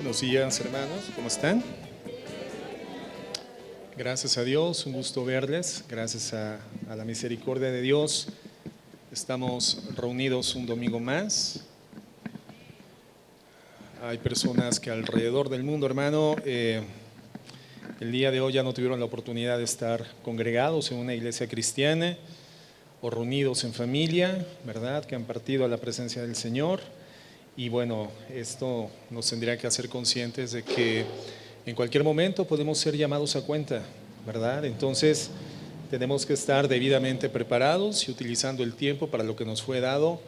Buenos días, hermanos, ¿cómo están? Gracias a Dios, un gusto verles, gracias a la misericordia de Dios. Estamos reunidos un domingo más. Hay personas que alrededor del mundo, hermano, el día de hoy ya no tuvieron la oportunidad de estar congregados en una iglesia cristiana o reunidos en familia, ¿verdad? Que han partido a la presencia del Señor. Y bueno, esto nos tendría que hacer conscientes de que en cualquier momento podemos ser llamados a cuenta, ¿verdad? Entonces tenemos que estar debidamente preparados y utilizando el tiempo para lo que nos fue dado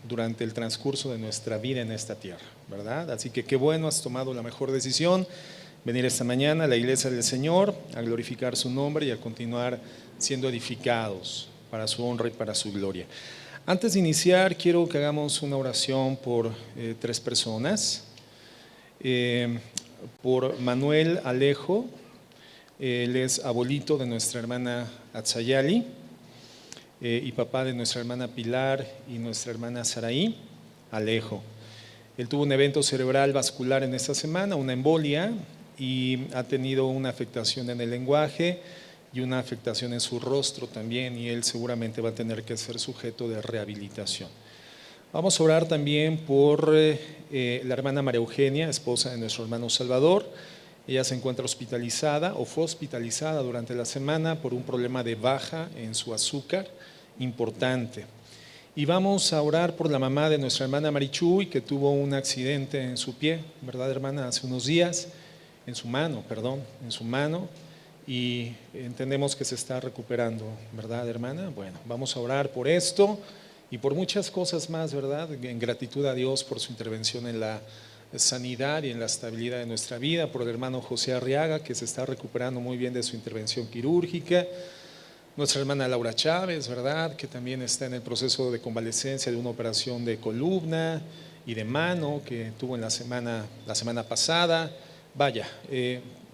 durante el transcurso de nuestra vida en esta tierra, ¿verdad? Así que qué bueno, has tomado la mejor decisión, venir esta mañana a la iglesia del Señor, a glorificar su nombre y a continuar siendo edificados para su honra y para su gloria. Antes de iniciar, quiero que hagamos una oración por tres personas. Por Manuel Alejo, él es abuelito de nuestra hermana Atzayali y papá de nuestra hermana Pilar y nuestra hermana Saraí Alejo. Él tuvo un evento cerebral vascular en esta semana, una embolia, y ha tenido una afectación en el lenguaje y una afectación en su rostro también, y él seguramente va a tener que ser sujeto de rehabilitación. Vamos a orar también por la hermana María Eugenia, esposa de nuestro hermano Salvador. Ella se encuentra hospitalizada o fue hospitalizada durante la semana por un problema de baja en su azúcar importante. Y vamos a orar por la mamá de nuestra hermana Marichuy, que tuvo un accidente en su pie, ¿verdad, hermana? Hace unos días, en su mano, y entendemos que se está recuperando, ¿verdad, hermana? Bueno, vamos a orar por esto y por muchas cosas más, ¿verdad? En gratitud a Dios por su intervención en la sanidad y en la estabilidad de nuestra vida, por el hermano José Arriaga, que se está recuperando muy bien de su intervención quirúrgica, nuestra hermana Laura Chávez, ¿verdad? Que también está en el proceso de convalecencia de una operación de columna y de mano que tuvo en la semana pasada. Vaya,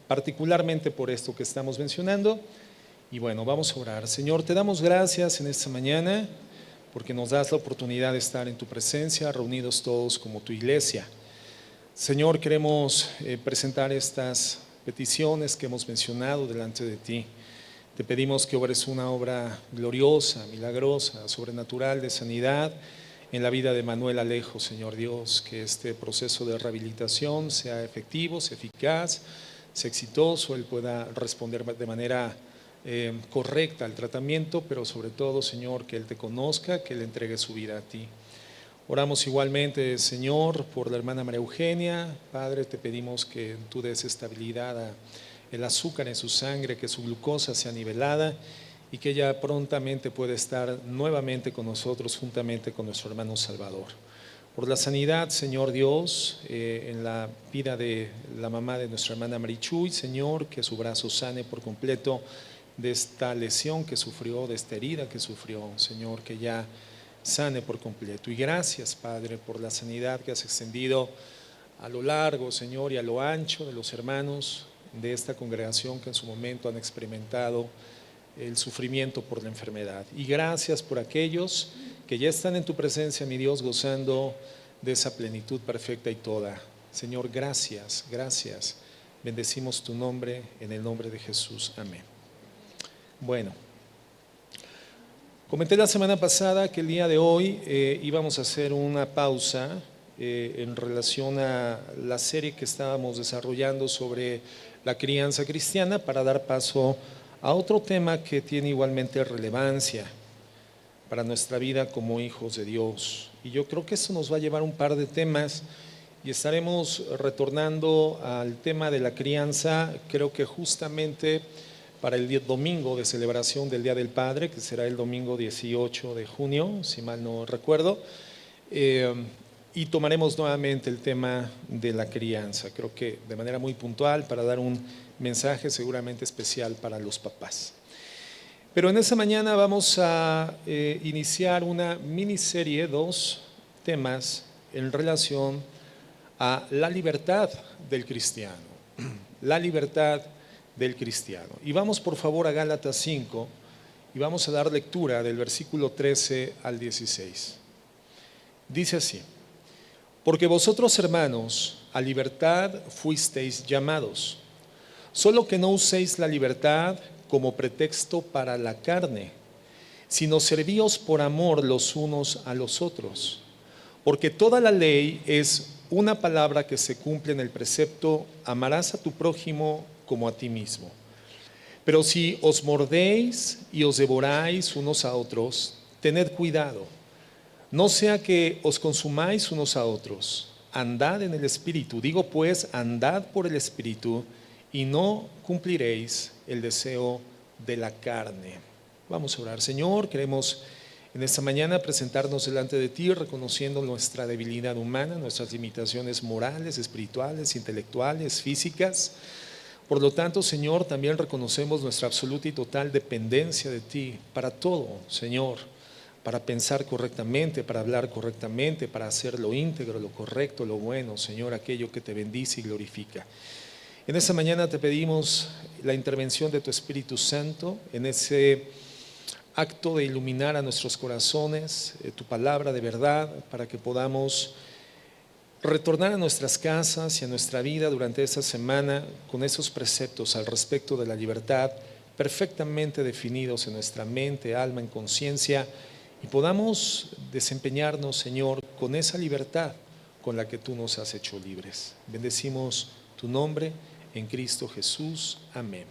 particularmente por esto que estamos mencionando. Y bueno, vamos a orar. Señor, te damos gracias en esta mañana porque nos das la oportunidad de estar en tu presencia, reunidos todos como tu iglesia. Señor, queremos presentar estas peticiones que hemos mencionado delante de ti. Te pedimos que obres una obra gloriosa, milagrosa, sobrenatural de sanidad en la vida de Manuel Alejo, Señor Dios, que este proceso de rehabilitación sea efectivo, sea eficaz, sea exitoso, él pueda responder de manera correcta al tratamiento, pero sobre todo, Señor, que él te conozca, que él entregue su vida a ti. Oramos igualmente, Señor, por la hermana María Eugenia. Padre, te pedimos que tú des estabilidad al azúcar en su sangre, que su glucosa sea nivelada y que ella prontamente pueda estar nuevamente con nosotros juntamente con nuestro hermano Salvador. Por la sanidad, Señor Dios, en la vida de la mamá de nuestra hermana Marichuy, Señor, que su brazo sane por completo de esta lesión que sufrió, de esta herida que sufrió, Señor, que ya sane por completo. Y gracias, Padre, por la sanidad que has extendido a lo largo, Señor, y a lo ancho de los hermanos de esta congregación que en su momento han experimentado el sufrimiento por la enfermedad. Y gracias por aquellos que ya están en tu presencia, mi Dios, gozando de esa plenitud perfecta y toda. Señor, gracias, gracias. Bendecimos tu nombre en el nombre de Jesús. Amén. Bueno, comenté la semana pasada que el día de hoy íbamos a hacer una pausa en relación a la serie que estábamos desarrollando sobre la crianza cristiana para dar paso a otro tema que tiene igualmente relevancia para nuestra vida como hijos de Dios. Y yo creo que eso nos va a llevar un par de temas y estaremos retornando al tema de la crianza, creo que justamente para el domingo de celebración del Día del Padre, que será el domingo 18 de junio, si mal no recuerdo, y tomaremos nuevamente el tema de la crianza, creo que de manera muy puntual para dar un mensaje seguramente especial para los papás. Pero en esta mañana vamos a iniciar una miniserie, 2 temas en relación a la libertad del cristiano, la libertad del cristiano. Y vamos por favor a Gálatas 5 y vamos a dar lectura del versículo 13 al 16. Dice así: porque vosotros, hermanos, a libertad fuisteis llamados. Solo que no uséis la libertad como pretexto para la carne, sino servíos por amor los unos a los otros. Porque toda la ley es una palabra que se cumple en el precepto: amarás a tu prójimo como a ti mismo. Pero si os mordéis y os devoráis unos a otros, tened cuidado, no sea que os consumáis unos a otros. Andad en el Espíritu, digo pues, andad por el Espíritu, y no cumpliréis el deseo de la carne. Vamos a orar. Señor, queremos en esta mañana presentarnos delante de ti, reconociendo nuestra debilidad humana, nuestras limitaciones morales, espirituales, intelectuales, físicas. Por lo tanto, Señor, también reconocemos nuestra absoluta y total dependencia de ti para todo, Señor, para pensar correctamente, para hablar correctamente, para hacer lo íntegro, lo correcto, lo bueno, Señor, aquello que te bendice y glorifica. En esta mañana te pedimos la intervención de tu Espíritu Santo en ese acto de iluminar a nuestros corazones, tu palabra de verdad, para que podamos retornar a nuestras casas y a nuestra vida durante esta semana con esos preceptos al respecto de la libertad perfectamente definidos en nuestra mente, alma, en conciencia, y podamos desempeñarnos, Señor, con esa libertad con la que tú nos has hecho libres. Bendecimos tu nombre en Cristo Jesús. Amén.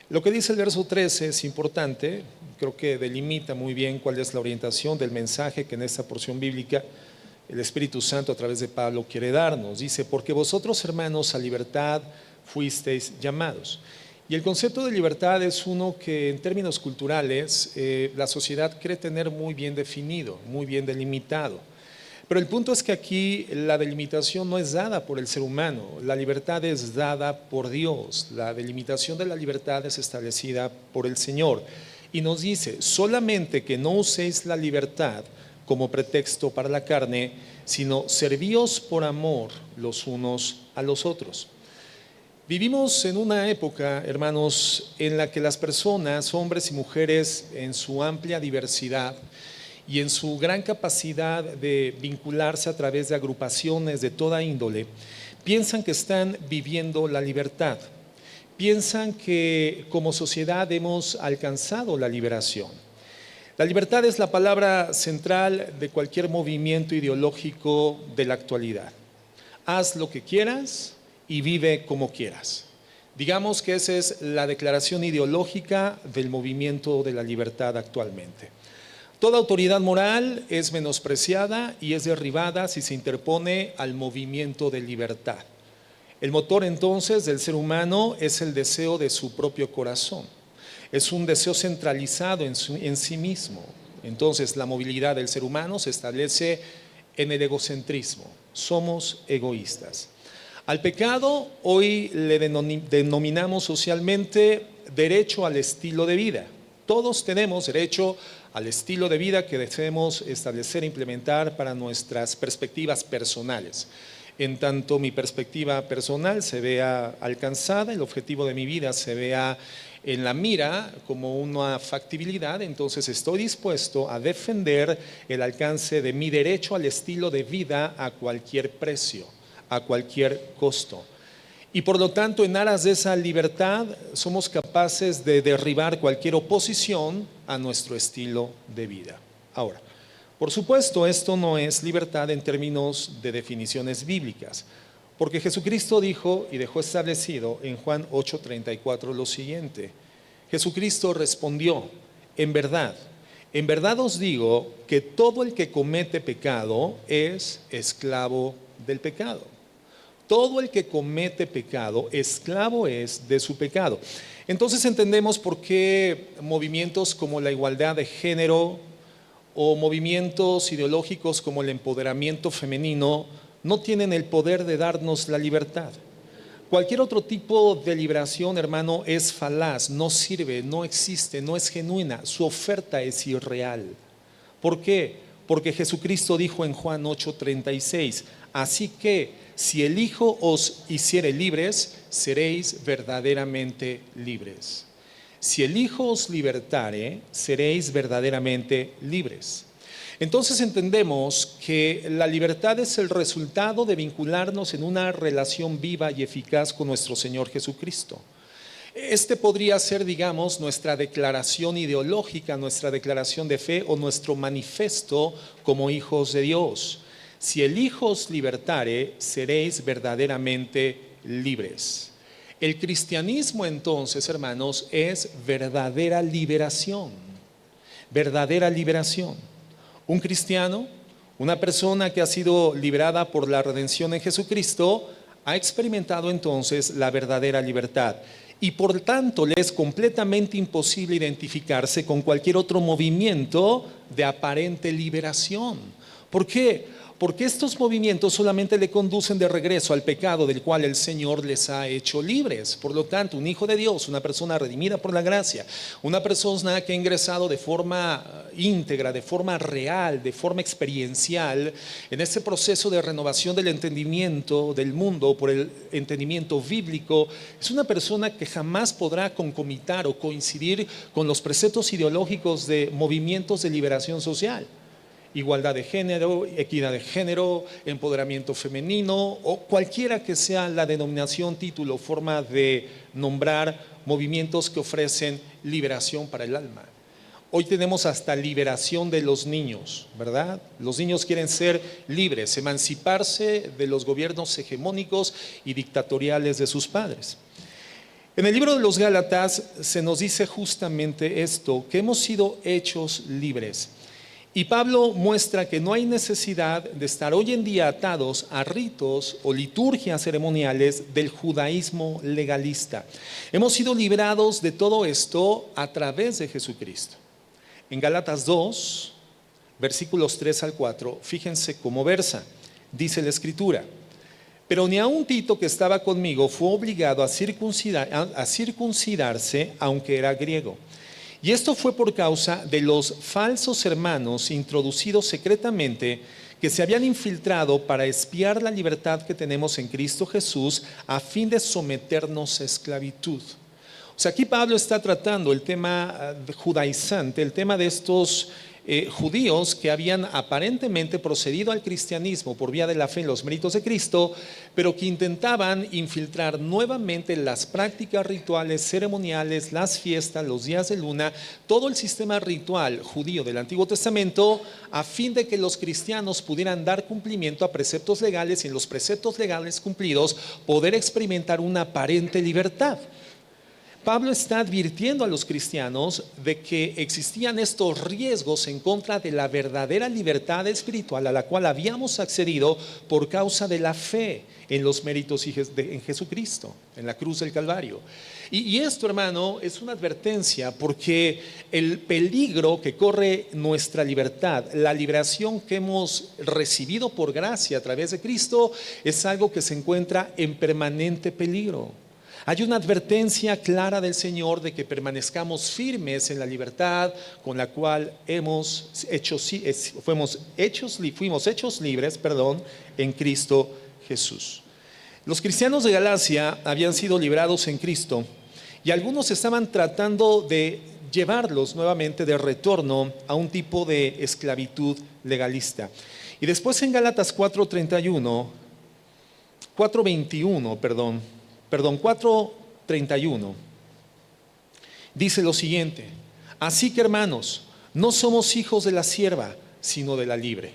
Lo que dice el verso 13 es importante, creo que delimita muy bien cuál es la orientación del mensaje que en esta porción bíblica el Espíritu Santo a través de Pablo quiere darnos. Dice: porque vosotros, hermanos, a libertad fuisteis llamados. Y el concepto de libertad es uno que en términos culturales la sociedad cree tener muy bien definido, muy bien delimitado. Pero el punto es que aquí la delimitación no es dada por el ser humano, la libertad es dada por Dios. La delimitación de la libertad es establecida por el Señor. Y nos dice: solamente que no uséis la libertad como pretexto para la carne, sino servíos por amor los unos a los otros. Vivimos en una época, hermanos, en la que las personas, hombres y mujeres, en su amplia diversidad y en su gran capacidad de vincularse a través de agrupaciones de toda índole, piensan que están viviendo la libertad, piensan que como sociedad hemos alcanzado la liberación. La libertad es la palabra central de cualquier movimiento ideológico de la actualidad. Haz lo que quieras y vive como quieras. Digamos que esa es la declaración ideológica del movimiento de la libertad actualmente. Toda autoridad moral es menospreciada y es derribada si se interpone al movimiento de libertad. El motor entonces del ser humano es el deseo de su propio corazón. Es un deseo centralizado en sí mismo. Entonces la movilidad del ser humano se establece en el egocentrismo. Somos egoístas. Al pecado hoy le denominamos socialmente derecho al estilo de vida. Todos tenemos derecho al estilo de vida que deseemos establecer e implementar para nuestras perspectivas personales. En tanto mi perspectiva personal se vea alcanzada, el objetivo de mi vida se vea en la mira como una factibilidad, entonces estoy dispuesto a defender el alcance de mi derecho al estilo de vida a cualquier precio, a cualquier costo. Y por lo tanto, en aras de esa libertad, somos capaces de derribar cualquier oposición a nuestro estilo de vida. Ahora, por supuesto, esto no es libertad en términos de definiciones bíblicas, porque Jesucristo dijo y dejó establecido en Juan 8:34 lo siguiente: Jesucristo respondió: en verdad os digo que todo el que comete pecado es esclavo del pecado. Todo el que comete pecado, esclavo es de su pecado. Entonces entendemos por qué movimientos como la igualdad de género o movimientos ideológicos como el empoderamiento femenino no tienen el poder de darnos la libertad. Cualquier otro tipo de liberación, hermano, es falaz, no sirve, no existe, no es genuina, su oferta es irreal. ¿Por qué? Porque Jesucristo dijo en Juan 8:36: así que si el Hijo os hiciere libres, seréis verdaderamente libres. Si el Hijo os libertare, seréis verdaderamente libres. Entonces entendemos que la libertad es el resultado de vincularnos en una relación viva y eficaz con nuestro Señor Jesucristo. Este podría ser, digamos, nuestra declaración ideológica, nuestra declaración de fe o nuestro manifiesto como hijos de Dios. Si el Hijo os libertare, seréis verdaderamente libres. El cristianismo entonces, hermanos, es verdadera liberación. Verdadera liberación. Un cristiano, una persona que ha sido librada por la redención en Jesucristo, ha experimentado entonces la verdadera libertad. Y por tanto le es completamente imposible identificarse con cualquier otro movimiento de aparente liberación. ¿Por qué? Porque estos movimientos solamente le conducen de regreso al pecado del cual el Señor les ha hecho libres. Por lo tanto, un hijo de Dios, una persona redimida por la gracia, una persona que ha ingresado de forma íntegra, de forma real, de forma experiencial, en este proceso de renovación del entendimiento del mundo por el entendimiento bíblico, es una persona que jamás podrá concomitar o coincidir con los preceptos ideológicos de movimientos de liberación social. Igualdad de género, equidad de género, empoderamiento femenino o cualquiera que sea la denominación, título, forma de nombrar movimientos que ofrecen liberación para el alma. Hoy tenemos hasta liberación de los niños, ¿verdad? Los niños quieren ser libres, emanciparse de los gobiernos hegemónicos y dictatoriales de sus padres. En el libro de los Gálatas se nos dice justamente esto, que hemos sido hechos libres. Y Pablo muestra que no hay necesidad de estar hoy en día atados a ritos o liturgias ceremoniales del judaísmo legalista. Hemos sido librados de todo esto a través de Jesucristo. En Gálatas 2, versículos 3 al 4, fíjense cómo versa. Dice la Escritura: pero ni aun Tito, que estaba conmigo, fue obligado a circuncidarse, aunque era griego. Y esto fue por causa de los falsos hermanos introducidos secretamente, que se habían infiltrado para espiar la libertad que tenemos en Cristo Jesús, a fin de someternos a esclavitud. O sea, aquí Pablo está tratando el tema judaizante, el tema de estos judíos que habían aparentemente procedido al cristianismo por vía de la fe en los méritos de Cristo, pero que intentaban infiltrar nuevamente las prácticas rituales, ceremoniales, las fiestas, los días de luna, todo el sistema ritual judío del Antiguo Testamento, a fin de que los cristianos pudieran dar cumplimiento a preceptos legales y en los preceptos legales cumplidos poder experimentar una aparente libertad. Pablo está advirtiendo a los cristianos de que existían estos riesgos en contra de la verdadera libertad espiritual a la cual habíamos accedido por causa de la fe en los méritos en Jesucristo, en la cruz del Calvario. Y esto, hermano, es una advertencia, porque el peligro que corre nuestra libertad, la liberación que hemos recibido por gracia a través de Cristo, es algo que se encuentra en permanente peligro. Hay una advertencia clara del Señor de que permanezcamos firmes en la libertad con la cual fuimos hechos libres, en Cristo Jesús. Los cristianos de Galacia habían sido librados en Cristo y algunos estaban tratando de llevarlos nuevamente de retorno a un tipo de esclavitud legalista. Y después en Gálatas 4:31, 4:31, dice lo siguiente: así que, hermanos, no somos hijos de la sierva, sino de la libre.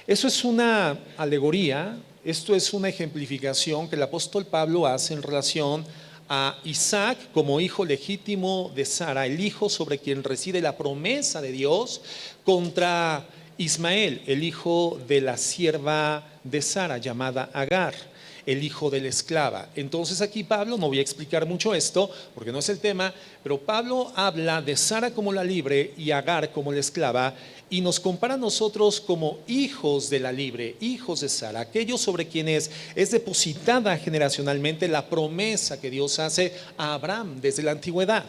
Eso es una alegoría, esto es una ejemplificación que el apóstol Pablo hace en relación a Isaac como hijo legítimo de Sara, el hijo sobre quien reside la promesa de Dios, contra Ismael, el hijo de la sierva de Sara llamada Agar, el hijo de la esclava. Entonces aquí Pablo, no voy a explicar mucho esto porque no es el tema, pero Pablo habla de Sara como la libre y Agar como la esclava, y nos compara a nosotros como hijos de la libre, hijos de Sara, aquellos sobre quienes es depositada generacionalmente la promesa que Dios hace a Abraham desde la antigüedad,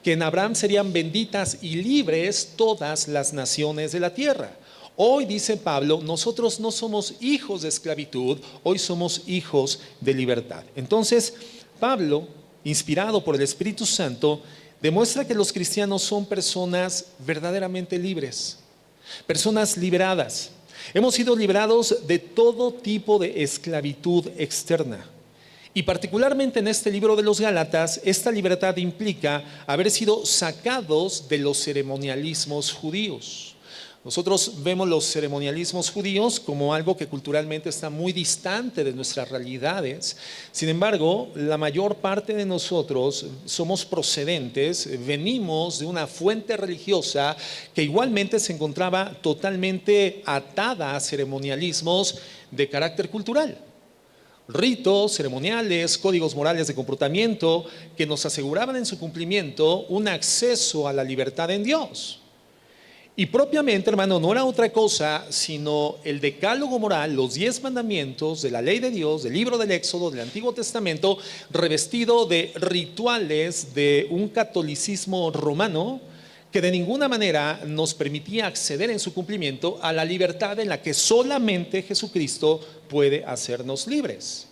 que en Abraham serían benditas y libres todas las naciones de la tierra. Hoy, dice Pablo, nosotros no somos hijos de esclavitud, hoy somos hijos de libertad. Entonces, Pablo, inspirado por el Espíritu Santo, demuestra que los cristianos son personas verdaderamente libres. personas liberadas. Hemos sido liberados de todo tipo de esclavitud externa. Y particularmente en este libro de los Gálatas, esta libertad implica haber sido sacados de los ceremonialismos judíos. Nosotros vemos los ceremonialismos judíos como algo que culturalmente está muy distante de nuestras realidades. Sin embargo, la mayor parte de nosotros somos procedentes, venimos de una fuente religiosa que igualmente se encontraba totalmente atada a ceremonialismos de carácter cultural. Ritos, ceremoniales, códigos morales de comportamiento que nos aseguraban en su cumplimiento un acceso a la libertad en Dios. Y propiamente, hermano, no era otra cosa sino el decálogo moral, los 10 mandamientos de la ley de Dios, del libro del Éxodo, del Antiguo Testamento, revestido de rituales de un catolicismo romano que de ninguna manera nos permitía acceder en su cumplimiento a la libertad en la que solamente Jesucristo puede hacernos libres.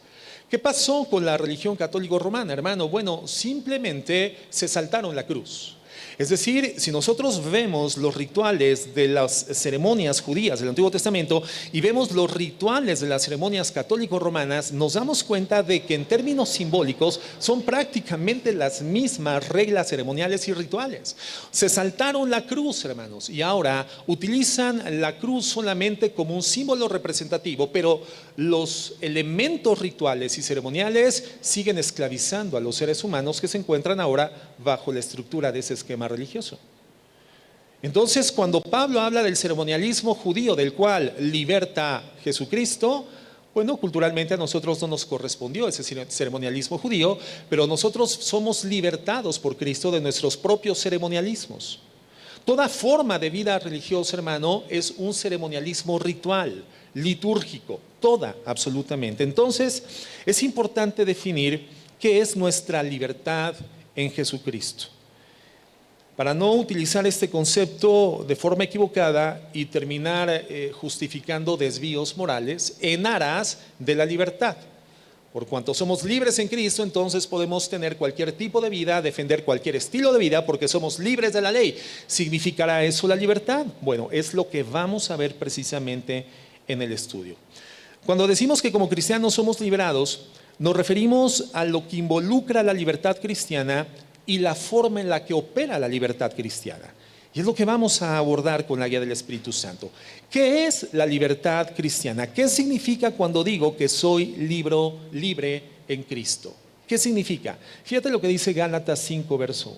¿Qué pasó con la religión católico romana, hermano? Bueno, simplemente se saltaron la cruz. Es decir, si nosotros vemos los rituales de las ceremonias judías del Antiguo Testamento y vemos los rituales de las ceremonias católico-romanas, nos damos cuenta de que en términos simbólicos son prácticamente las mismas reglas ceremoniales y rituales. Se saltaron la cruz, hermanos, y ahora utilizan la cruz solamente como un símbolo representativo, pero los elementos rituales y ceremoniales siguen esclavizando a los seres humanos que se encuentran ahora bajo la estructura de ese esquema religioso. Entonces, cuando Pablo habla del ceremonialismo judío del cual liberta Jesucristo, bueno, culturalmente a nosotros no nos correspondió ese ceremonialismo judío, pero nosotros somos libertados por Cristo de nuestros propios ceremonialismos. Toda forma de vida religiosa, hermano, es un ceremonialismo ritual, litúrgico, toda, absolutamente. Entonces, es importante definir qué es nuestra libertad en Jesucristo, para no utilizar este concepto de forma equivocada y terminar justificando desvíos morales en aras de la libertad. Por cuanto somos libres en Cristo, entonces podemos tener cualquier tipo de vida, defender cualquier estilo de vida, porque somos libres de la ley. ¿Significará eso la libertad? Bueno, es lo que vamos a ver precisamente en el estudio. Cuando decimos que como cristianos somos liberados, nos referimos a lo que involucra la libertad cristiana y la forma en la que opera la libertad cristiana. Y es lo que vamos a abordar con la guía del Espíritu Santo. ¿Qué es la libertad cristiana? ¿Qué significa cuando digo que soy libre en Cristo? ¿Qué significa? Fíjate lo que dice Gálatas 5, verso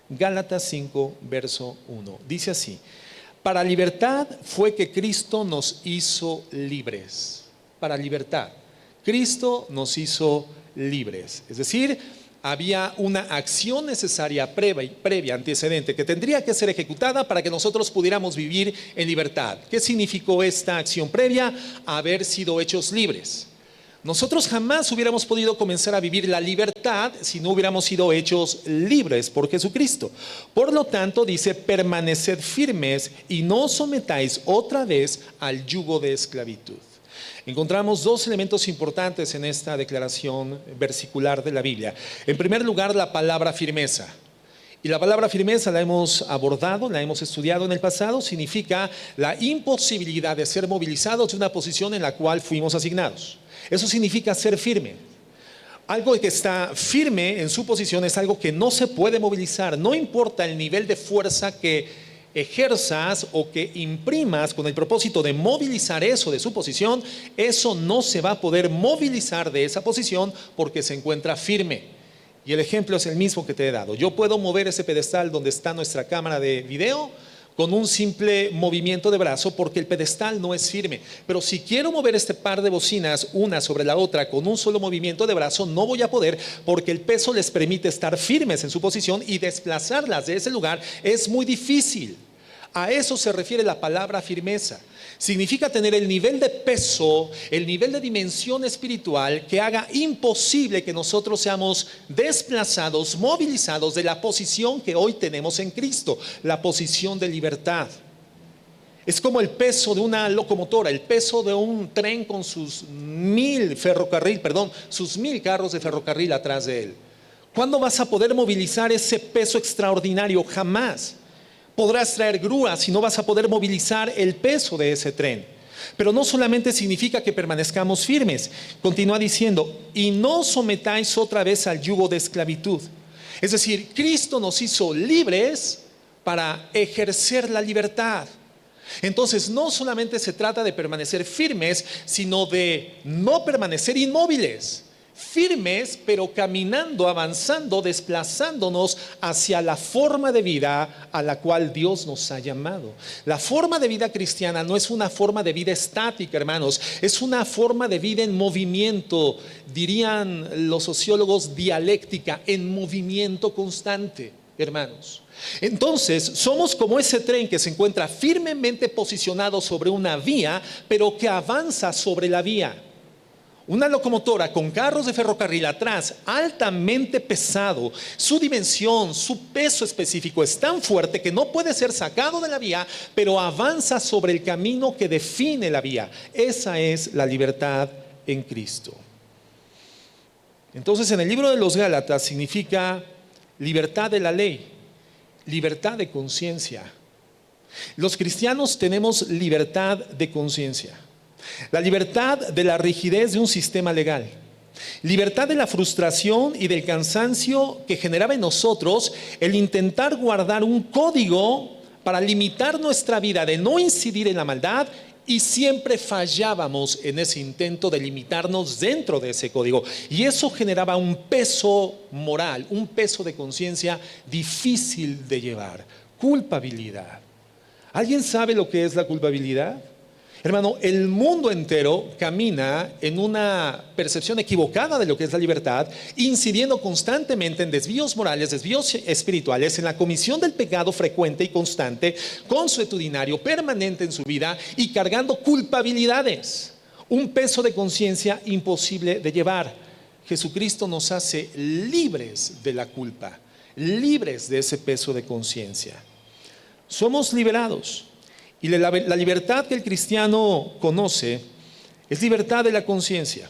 1. Gálatas 5, verso 1. Dice así: para libertad fue que Cristo nos hizo libres. Para libertad. Cristo nos hizo libres. Es decir, había una acción necesaria previa, antecedente, que tendría que ser ejecutada para que nosotros pudiéramos vivir en libertad. ¿Qué significó esta acción previa? Haber sido hechos libres. Nosotros jamás hubiéramos podido comenzar a vivir la libertad si no hubiéramos sido hechos libres por Jesucristo. Por lo tanto, dice: permaneced firmes y no os sometáis otra vez al yugo de esclavitud. Encontramos dos elementos importantes en esta declaración versicular de la Biblia. En primer lugar, la palabra firmeza. Y la palabra firmeza la hemos abordado, la hemos estudiado en el pasado. Significa la imposibilidad de ser movilizados de una posición en la cual fuimos asignados. Eso significa ser firme. Algo que está firme en su posición es algo que no se puede movilizar. No importa el nivel de fuerza que ejerzas o que imprimas con el propósito de movilizar eso de su posición, eso no se va a poder movilizar de esa posición porque se encuentra firme. Y el ejemplo es el mismo que te he dado. Yo puedo mover ese pedestal donde está nuestra cámara de video con un simple movimiento de brazo porque el pedestal no es firme. Pero si quiero mover este par de bocinas una sobre la otra con un solo movimiento de brazo, no voy a poder porque el peso les permite estar firmes en su posición y desplazarlas de ese lugar es muy difícil. A eso se refiere la palabra firmeza. Significa tener el nivel de peso, el nivel de dimensión espiritual que haga imposible que nosotros seamos desplazados, movilizados de la posición que hoy tenemos en Cristo, la posición de libertad. Es como el peso de una locomotora, el peso de un tren con sus 1000 carros de ferrocarril atrás de él. ¿Cuándo vas a poder movilizar ese peso extraordinario? Jamás. Podrás traer grúas y no vas a poder movilizar el peso de ese tren. Pero no solamente significa que permanezcamos firmes. Continúa diciendo, y no sometáis otra vez al yugo de esclavitud. Es decir, Cristo nos hizo libres para ejercer la libertad. Entonces, no solamente se trata de permanecer firmes, sino de no permanecer inmóviles. Firmes, pero caminando, avanzando, desplazándonos hacia la forma de vida a la cual Dios nos ha llamado. La forma de vida cristiana no es una forma de vida estática, hermanos, es una forma de vida en movimiento, dirían los sociólogos, dialéctica, en movimiento constante, hermanos. Entonces, somos como ese tren que se encuentra firmemente posicionado sobre una vía, pero que avanza sobre la vía. Una locomotora con carros de ferrocarril atrás, altamente pesado, su dimensión, su peso específico es tan fuerte que no puede ser sacado de la vía, pero avanza sobre el camino que define la vía. Esa es la libertad en Cristo. Entonces, en el libro de los Gálatas significa libertad de la ley, libertad de conciencia. Los cristianos tenemos libertad de conciencia. La libertad de la rigidez de un sistema legal, libertad de la frustración y del cansancio que generaba en nosotros el intentar guardar un código para limitar nuestra vida, de no incidir en la maldad, y siempre fallábamos en ese intento de limitarnos dentro de ese código, y eso generaba un peso moral, un peso de conciencia difícil de llevar. Culpabilidad. ¿Alguien sabe lo que es la culpabilidad? Hermano, el mundo entero camina en una percepción equivocada de lo que es la libertad, incidiendo constantemente en desvíos morales, desvíos espirituales, en la comisión del pecado frecuente y constante, consuetudinario, permanente en su vida, y cargando culpabilidades, un peso de conciencia imposible de llevar. Jesucristo nos hace libres de la culpa, libres de ese peso de conciencia. Somos liberados. Y la libertad que el cristiano conoce es libertad de la conciencia.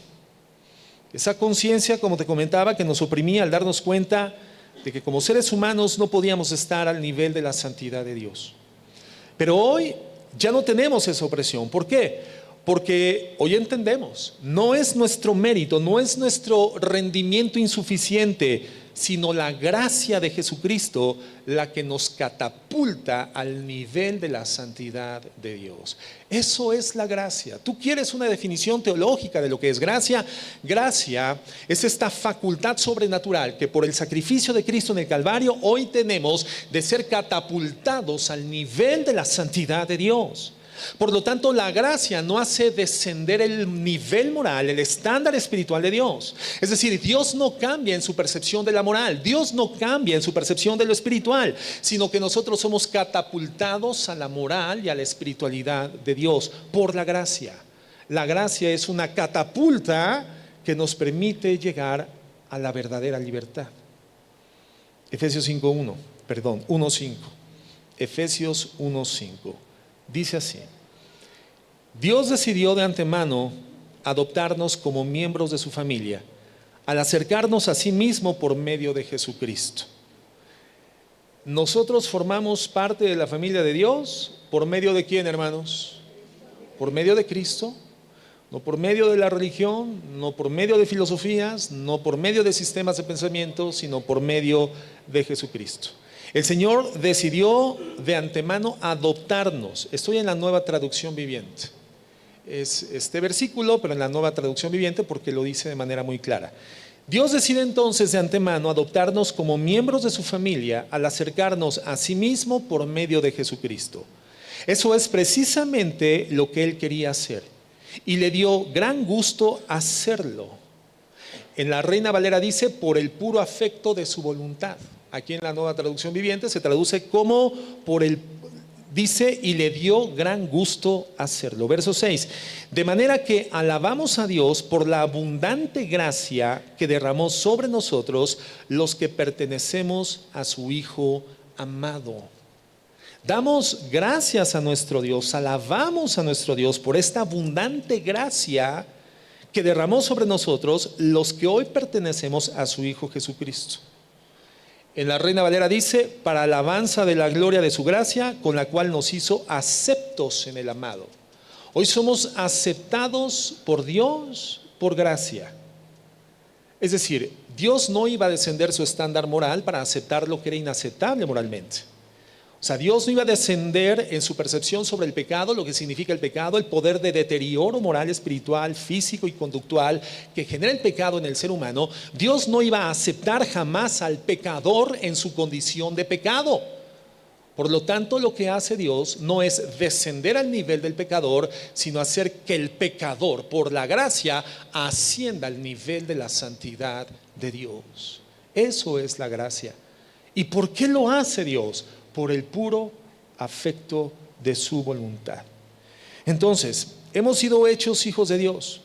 Esa conciencia, como te comentaba, que nos oprimía al darnos cuenta de que como seres humanos no podíamos estar al nivel de la santidad de Dios. Pero hoy ya no tenemos esa opresión. ¿Por qué? Porque hoy entendemos, no es nuestro mérito, no es nuestro rendimiento insuficiente, sino la gracia de Jesucristo la que nos catapulta al nivel de la santidad de Dios. Eso es la gracia. ¿Tú quieres una definición teológica de lo que es gracia? Gracia es esta facultad sobrenatural que por el sacrificio de Cristo en el Calvario hoy tenemos de ser catapultados al nivel de la santidad de Dios. Por lo tanto, la gracia no hace descender el nivel moral, el estándar espiritual de Dios. Es decir, Dios no cambia en su percepción de la moral, Dios no cambia en su percepción de lo espiritual, sino que nosotros somos catapultados a la moral y a la espiritualidad de Dios por la gracia. La gracia es una catapulta que nos permite llegar a la verdadera libertad. Efesios 1:5. Efesios 1:5. Dice así: Dios decidió de antemano adoptarnos como miembros de su familia al acercarnos a sí mismo por medio de Jesucristo. Nosotros formamos parte de la familia de Dios ¿por medio de quién, hermanos? Por medio de Cristo, no por medio de la religión, no por medio de filosofías, no por medio de sistemas de pensamiento, sino por medio de Jesucristo. El Señor decidió de antemano adoptarnos. Estoy en la Nueva Traducción Viviente. Es este versículo, pero en la Nueva Traducción Viviente porque lo dice de manera muy clara. Dios decide entonces de antemano adoptarnos como miembros de su familia al acercarnos a sí mismo por medio de Jesucristo. Eso es precisamente lo que Él quería hacer y le dio gran gusto hacerlo. En la Reina Valera dice, por el puro afecto de su voluntad. Aquí en la Nueva Traducción Viviente se traduce como dice, y le dio gran gusto hacerlo. Verso 6, de manera que alabamos a Dios por la abundante gracia que derramó sobre nosotros los que pertenecemos a su Hijo amado. Damos gracias a nuestro Dios, alabamos a nuestro Dios por esta abundante gracia que derramó sobre nosotros los que hoy pertenecemos a su Hijo Jesucristo. En la Reina Valera dice, para alabanza de la gloria de su gracia, con la cual nos hizo aceptos en el amado. Hoy somos aceptados por Dios por gracia. Es decir, Dios no iba a descender su estándar moral para aceptar lo que era inaceptable moralmente. O sea, Dios no iba a descender en su percepción sobre el pecado, lo que significa el pecado, el poder de deterioro moral, espiritual, físico y conductual que genera el pecado en el ser humano. Dios no iba a aceptar jamás al pecador en su condición de pecado. Por lo tanto, lo que hace Dios no es descender al nivel del pecador, sino hacer que el pecador, por la gracia, ascienda al nivel de la santidad de Dios. Eso es la gracia. ¿Y por qué lo hace Dios? Por el puro afecto de su voluntad. Entonces, hemos sido hechos hijos de Dios,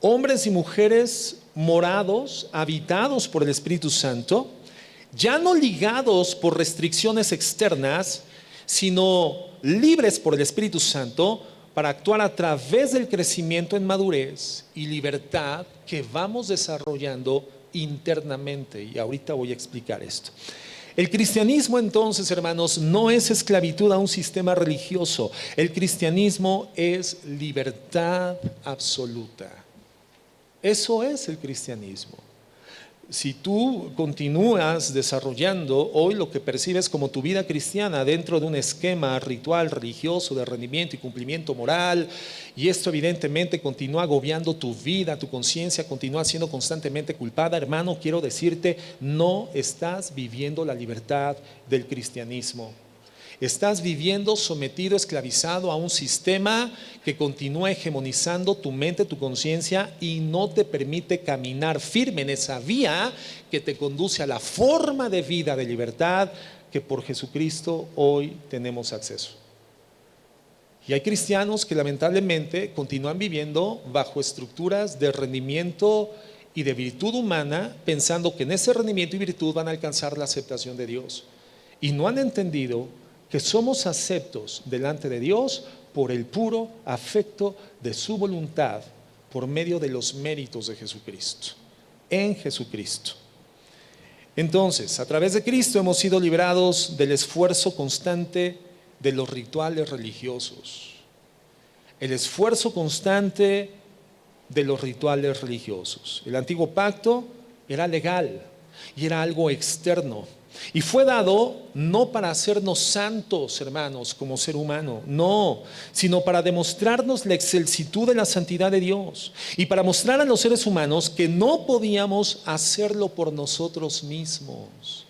hombres y mujeres morados, habitados por el Espíritu Santo, ya no ligados por restricciones externas, sino libres por el Espíritu Santo para actuar a través del crecimiento en madurez y libertad que vamos desarrollando internamente. Y ahorita voy a explicar esto. El cristianismo, entonces, hermanos, no es esclavitud a un sistema religioso. El cristianismo es libertad absoluta. Eso es el cristianismo. Si tú continúas desarrollando hoy lo que percibes como tu vida cristiana dentro de un esquema ritual religioso de rendimiento y cumplimiento moral, y esto evidentemente continúa agobiando tu vida, tu conciencia continúa siendo constantemente culpada, hermano, quiero decirte, no estás viviendo la libertad del cristianismo. Estás viviendo sometido, esclavizado a un sistema que continúa hegemonizando tu mente, tu conciencia y no te permite caminar firme en esa vía que te conduce a la forma de vida de libertad que por Jesucristo hoy tenemos acceso. Y hay cristianos que lamentablemente continúan viviendo bajo estructuras de rendimiento y de virtud humana, pensando que en ese rendimiento y virtud van a alcanzar la aceptación de Dios. Y no han entendido que somos aceptos delante de Dios por el puro afecto de su voluntad, por medio de los méritos de Jesucristo, en Jesucristo. Entonces, a través de Cristo hemos sido librados del esfuerzo constante de los rituales religiosos. El esfuerzo constante de los rituales religiosos. El antiguo pacto era legal y era algo externo. Y fue dado no para hacernos santos, hermanos, como ser humano, no, sino para demostrarnos la excelsitud de la santidad de Dios y para mostrar a los seres humanos que no podíamos hacerlo por nosotros mismos.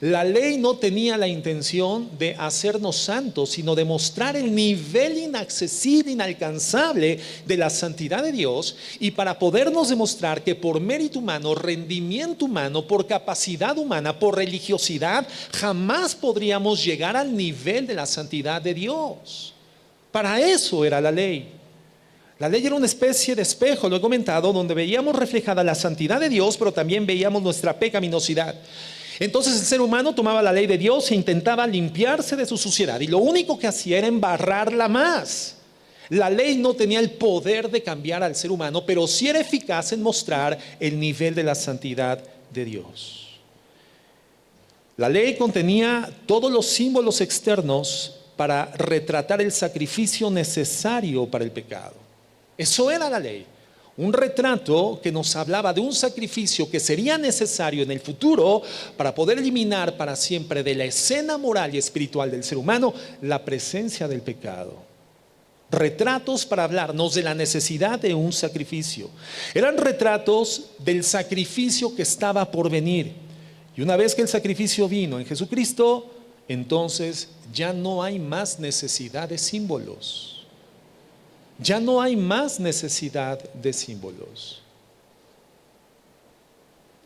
La ley no tenía la intención de hacernos santos, sino de mostrar el nivel inaccesible, inalcanzable de la santidad de Dios, y para podernos demostrar que por mérito humano, rendimiento humano, por capacidad humana, por religiosidad, jamás podríamos llegar al nivel de la santidad de Dios. Para eso era la ley. La ley era una especie de espejo, lo he comentado, donde veíamos reflejada la santidad de Dios, pero también veíamos nuestra pecaminosidad. Entonces el ser humano tomaba la ley de Dios e intentaba limpiarse de su suciedad, y lo único que hacía era embarrarla más. La ley no tenía el poder de cambiar al ser humano, pero sí era eficaz en mostrar el nivel de la santidad de Dios. La ley contenía todos los símbolos externos para retratar el sacrificio necesario para el pecado. Eso era la ley. Un retrato que nos hablaba de un sacrificio que sería necesario en el futuro para poder eliminar para siempre de la escena moral y espiritual del ser humano la presencia del pecado. Retratos para hablarnos de la necesidad de un sacrificio. Eran retratos del sacrificio que estaba por venir. Y una vez que el sacrificio vino en Jesucristo, entonces ya no hay más necesidad de símbolos. Ya no hay más necesidad de símbolos.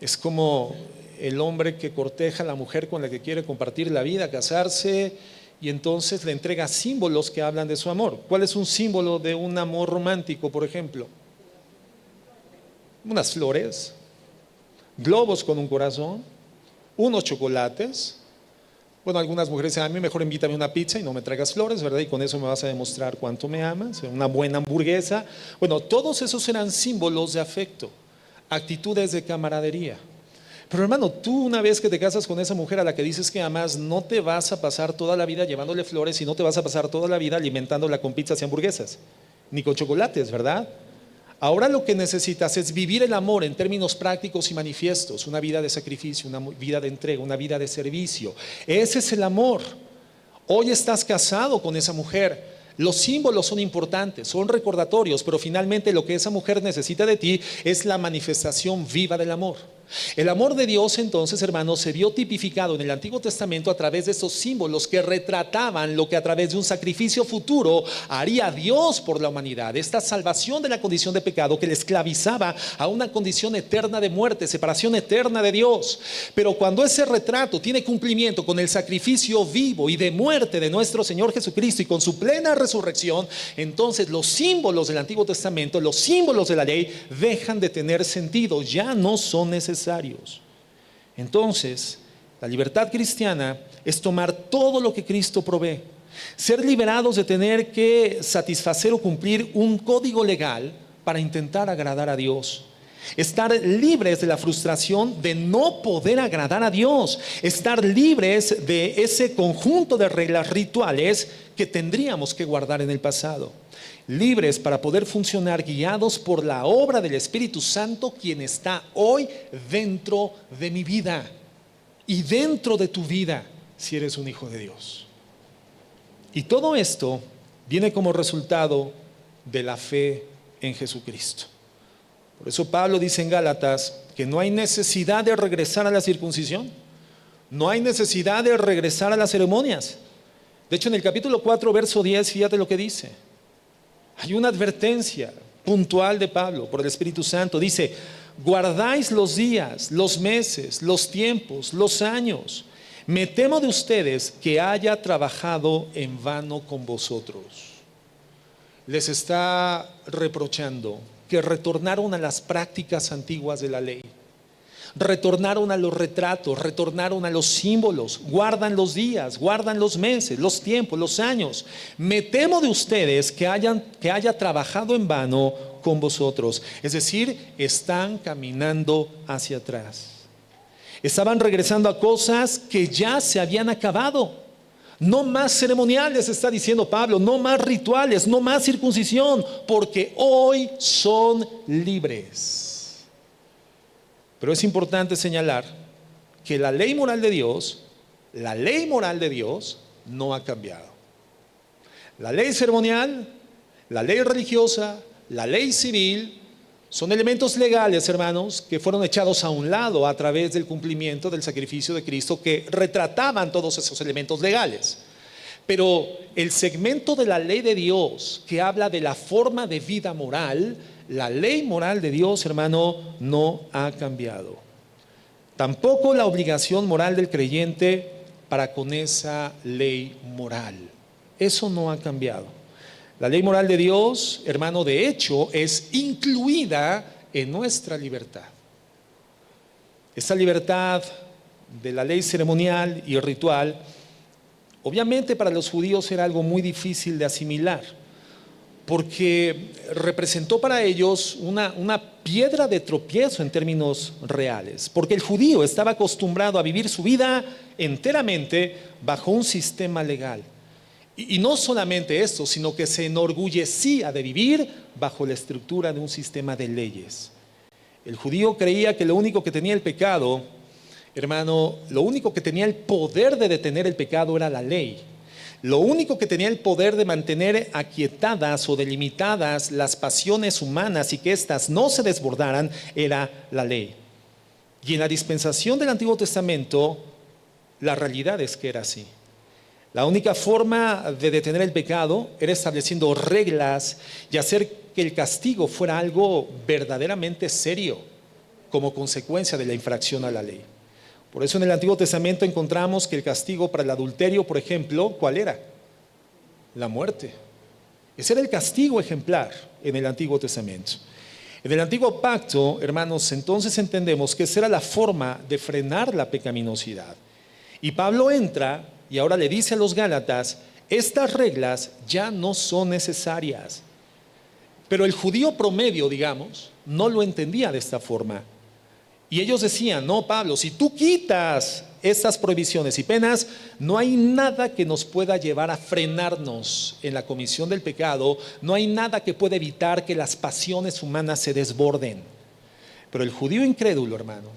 Es como el hombre que corteja a la mujer con la que quiere compartir la vida, casarse, y entonces le entrega símbolos que hablan de su amor. ¿Cuál es un símbolo de un amor romántico, por ejemplo? Unas flores, globos con un corazón, unos chocolates. Bueno, algunas mujeres dicen, a mí mejor invítame una pizza y no me traigas flores, ¿verdad? Y con eso me vas a demostrar cuánto me amas, una buena hamburguesa. Bueno, todos esos eran símbolos de afecto, actitudes de camaradería. Pero hermano, tú una vez que te casas con esa mujer a la que dices que amas, no te vas a pasar toda la vida llevándole flores y no te vas a pasar toda la vida alimentándola con pizzas y hamburguesas, ni con chocolates, ¿verdad? Ahora lo que necesitas es vivir el amor en términos prácticos y manifiestos, una vida de sacrificio, una vida de entrega, una vida de servicio. Ese es el amor. Hoy estás casado con esa mujer. Los símbolos son importantes, son recordatorios, pero finalmente lo que esa mujer necesita de ti es la manifestación viva del amor. El amor de Dios entonces, hermanos, se vio tipificado en el Antiguo Testamento a través de esos símbolos que retrataban lo que a través de un sacrificio futuro haría Dios por la humanidad. Esta salvación de la condición de pecado que le esclavizaba a una condición eterna de muerte, separación eterna de Dios. Pero cuando ese retrato tiene cumplimiento con el sacrificio vivo y de muerte de nuestro Señor Jesucristo y con su plena resurrección, entonces los símbolos del Antiguo Testamento, los símbolos de la ley dejan de tener sentido, ya no son necesarios. Entonces, la libertad cristiana es tomar todo lo que Cristo provee, ser liberados de tener que satisfacer o cumplir un código legal para intentar agradar a Dios, estar libres de la frustración de no poder agradar a Dios, estar libres de ese conjunto de reglas rituales que tendríamos que guardar en el pasado. Libres para poder funcionar guiados por la obra del Espíritu Santo, quien está hoy dentro de mi vida y dentro de tu vida si eres un hijo de Dios. Y todo esto viene como resultado de la fe en Jesucristo. Por eso Pablo dice en Gálatas que no hay necesidad de regresar a la circuncisión, no hay necesidad de regresar a las ceremonias. De hecho, en el capítulo 4, verso 10, fíjate lo que dice. Hay una advertencia puntual de Pablo por el Espíritu Santo. Dice: guardáis los días, los meses, los tiempos, los años. Me temo de ustedes que haya trabajado en vano con vosotros. Les está reprochando que retornaron a las prácticas antiguas de la ley. Retornaron a los retratos, retornaron a los símbolos, guardan los días, guardan los meses, los tiempos, los años. Me temo de ustedes que haya trabajado en vano con vosotros. Es decir, están caminando hacia atrás. Estaban regresando a cosas que ya se habían acabado. No más ceremoniales, está diciendo Pablo, no más rituales, no más circuncisión, porque hoy son libres. Pero es importante señalar que la ley moral de Dios no ha cambiado. La ley ceremonial, la ley religiosa, la ley civil son elementos legales, hermanos, que fueron echados a un lado a través del cumplimiento del sacrificio de Cristo, que retrataban todos esos elementos legales. Pero el segmento de la ley de Dios que habla de la forma de vida moral, la ley moral de Dios, hermano, no ha cambiado. Tampoco la obligación moral del creyente para con esa ley moral. Eso no ha cambiado. La ley moral de Dios, hermano, de hecho, es incluida en nuestra libertad. Esta libertad de la ley ceremonial y ritual, obviamente para los judíos era algo muy difícil de asimilar, porque representó para ellos una piedra de tropiezo en términos reales, porque el judío estaba acostumbrado a vivir su vida enteramente bajo un sistema legal. Y no solamente esto, sino que se enorgullecía de vivir bajo la estructura de un sistema de leyes. El judío creía que lo único que tenía el pecado, hermano, lo único que tenía el poder de detener el pecado era la ley. Lo único que tenía el poder de mantener aquietadas o delimitadas las pasiones humanas y que éstas no se desbordaran era la ley. Y en la dispensación del Antiguo Testamento, la realidad es que era así. La única forma de detener el pecado era estableciendo reglas y hacer que el castigo fuera algo verdaderamente serio como consecuencia de la infracción a la ley. Por eso en el Antiguo Testamento encontramos que el castigo para el adulterio, por ejemplo, ¿cuál era? La muerte. Ese era el castigo ejemplar en el Antiguo Testamento. En el Antiguo Pacto, hermanos, entonces entendemos que esa era la forma de frenar la pecaminosidad. Y Pablo entra y ahora le dice a los Gálatas, estas reglas ya no son necesarias. Pero el judío promedio, digamos, no lo entendía de esta forma. Y ellos decían, no, Pablo, si tú quitas estas prohibiciones y penas, no hay nada que nos pueda llevar a frenarnos en la comisión del pecado, no hay nada que pueda evitar que las pasiones humanas se desborden. Pero el judío incrédulo, hermano,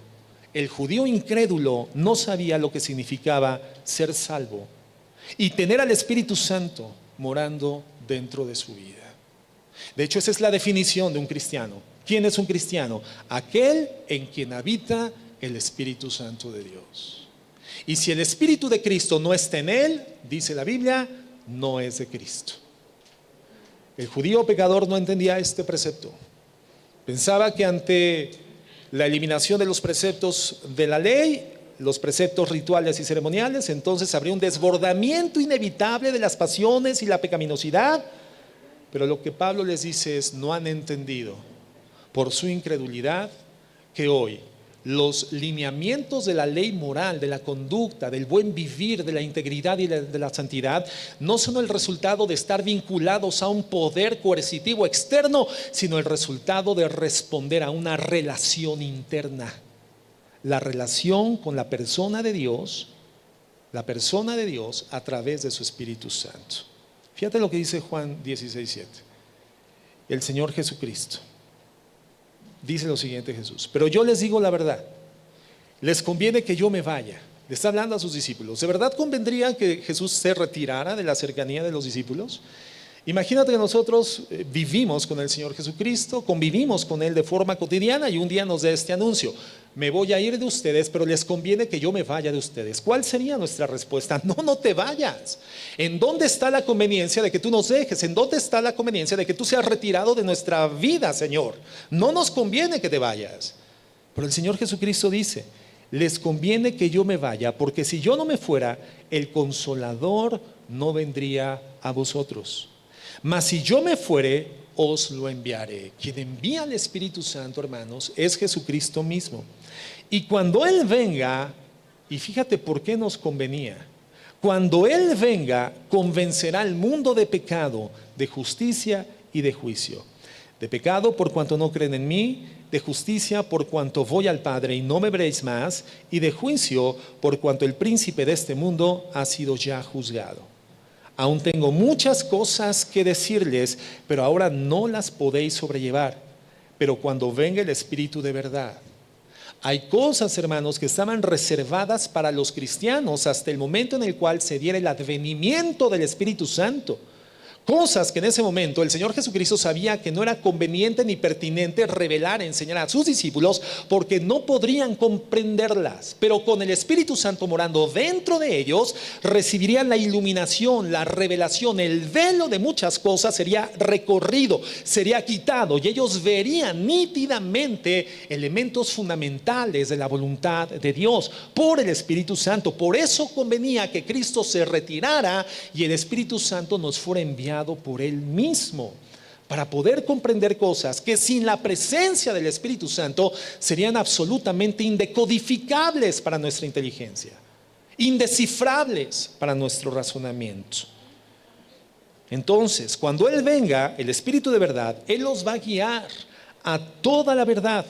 el judío incrédulo no sabía lo que significaba ser salvo y tener al Espíritu Santo morando dentro de su vida. De hecho, esa es la definición de un cristiano. ¿Quién es un cristiano? Aquel en quien habita el Espíritu Santo de Dios. Y si el Espíritu de Cristo no está en él, dice la Biblia, no es de Cristo. El judío pecador no entendía este precepto. Pensaba que ante la eliminación de los preceptos de la ley, los preceptos rituales y ceremoniales, entonces habría un desbordamiento inevitable de las pasiones y la pecaminosidad. Pero lo que Pablo les dice es, no han entendido por su incredulidad que hoy los lineamientos de la ley moral, de la conducta, del buen vivir, de la integridad y de la santidad no son el resultado de estar vinculados a un poder coercitivo externo, sino el resultado de responder a una relación interna. La relación con la persona de Dios a través de su Espíritu Santo. Fíjate lo que dice Juan 16:7. El Señor Jesucristo dice lo siguiente, Jesús: pero yo les digo la verdad, les conviene que yo me vaya. Le está hablando a sus discípulos. ¿De verdad convendría que Jesús se retirara de la cercanía de los discípulos? Imagínate que nosotros vivimos con el Señor Jesucristo, convivimos con Él de forma cotidiana y un día nos da este anuncio: me voy a ir de ustedes, pero les conviene que yo me vaya de ustedes. ¿Cuál sería nuestra respuesta? No, no te vayas. ¿En dónde está la conveniencia de que tú nos dejes? ¿En dónde está la conveniencia de que tú seas retirado de nuestra vida, Señor? No nos conviene que te vayas. Pero el Señor Jesucristo dice: les conviene que yo me vaya, porque si yo no me fuera, el Consolador no vendría a vosotros. Mas si yo me fuere, os lo enviaré. Quien envía al Espíritu Santo, hermanos, es Jesucristo mismo. Y cuando Él venga, y fíjate por qué nos convenía, cuando Él venga, convencerá al mundo de pecado, de justicia y de juicio. De pecado por cuanto no creen en mí, de justicia por cuanto voy al Padre y no me veréis más, y de juicio por cuanto el príncipe de este mundo ha sido ya juzgado. Aún tengo muchas cosas que decirles, pero ahora no las podéis sobrellevar. Pero cuando venga el Espíritu de verdad, hay cosas, hermanos, que estaban reservadas para los cristianos hasta el momento en el cual se diera el advenimiento del Espíritu Santo. Cosas que en ese momento el Señor Jesucristo sabía que no era conveniente ni pertinente revelar, enseñar a sus discípulos, porque no podrían comprenderlas. Pero con el Espíritu Santo morando dentro de ellos, recibirían la iluminación, la revelación, el velo de muchas cosas sería recorrido, sería quitado, y ellos verían nítidamente elementos fundamentales de la voluntad de Dios por el Espíritu Santo. Por eso convenía que Cristo se retirara y el Espíritu Santo nos fuera enviado por Él mismo, para poder comprender cosas que sin la presencia del Espíritu Santo serían absolutamente indecodificables para nuestra inteligencia, indescifrables para nuestro razonamiento. Entonces, cuando Él venga, el Espíritu de verdad, Él los va a guiar a toda la verdad,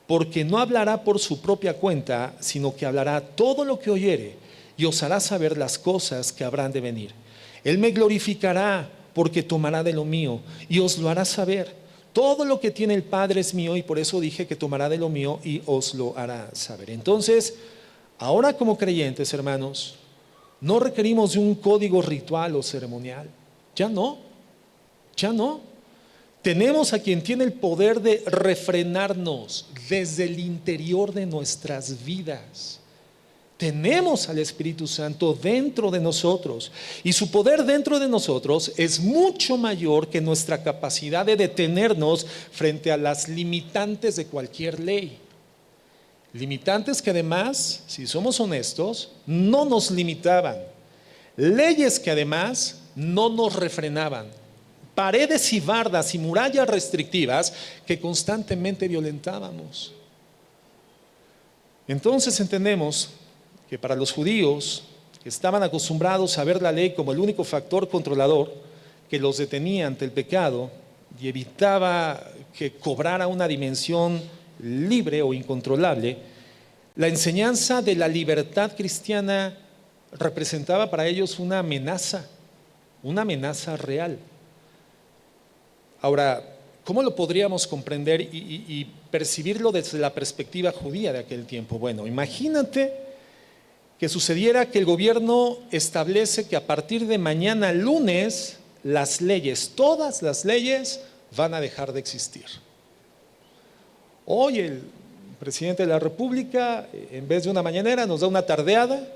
porque no hablará por su propia cuenta, sino que hablará todo lo que oyere y os hará saber las cosas que habrán de venir. Él me glorificará, porque tomará de lo mío y os lo hará saber. Todo lo que tiene el Padre es mío, y por eso dije que tomará de lo mío y os lo hará saber. Entonces, ahora como creyentes, hermanos, no requerimos de un código ritual o ceremonial. Ya no. Tenemos a quien tiene el poder de refrenarnos desde el interior de nuestras vidas. Tenemos al Espíritu Santo dentro de nosotros, y su poder dentro de nosotros es mucho mayor que nuestra capacidad de detenernos frente a las limitantes de cualquier ley. Limitantes que además, si somos honestos, no nos limitaban. Leyes que además no nos refrenaban. Paredes y bardas y murallas restrictivas que constantemente violentábamos. Entonces entendemos que para los judíos, que estaban acostumbrados a ver la ley como el único factor controlador que los detenía ante el pecado y evitaba que cobrara una dimensión libre o incontrolable, la enseñanza de la libertad cristiana representaba para ellos una amenaza real. Ahora, ¿cómo lo podríamos comprender y percibirlo desde la perspectiva judía de aquel tiempo? Bueno, imagínate que sucediera que el gobierno establece que a partir de mañana lunes las leyes, todas las leyes van a dejar de existir. Hoy el presidente de la República, en vez de una mañanera, nos da una tardeada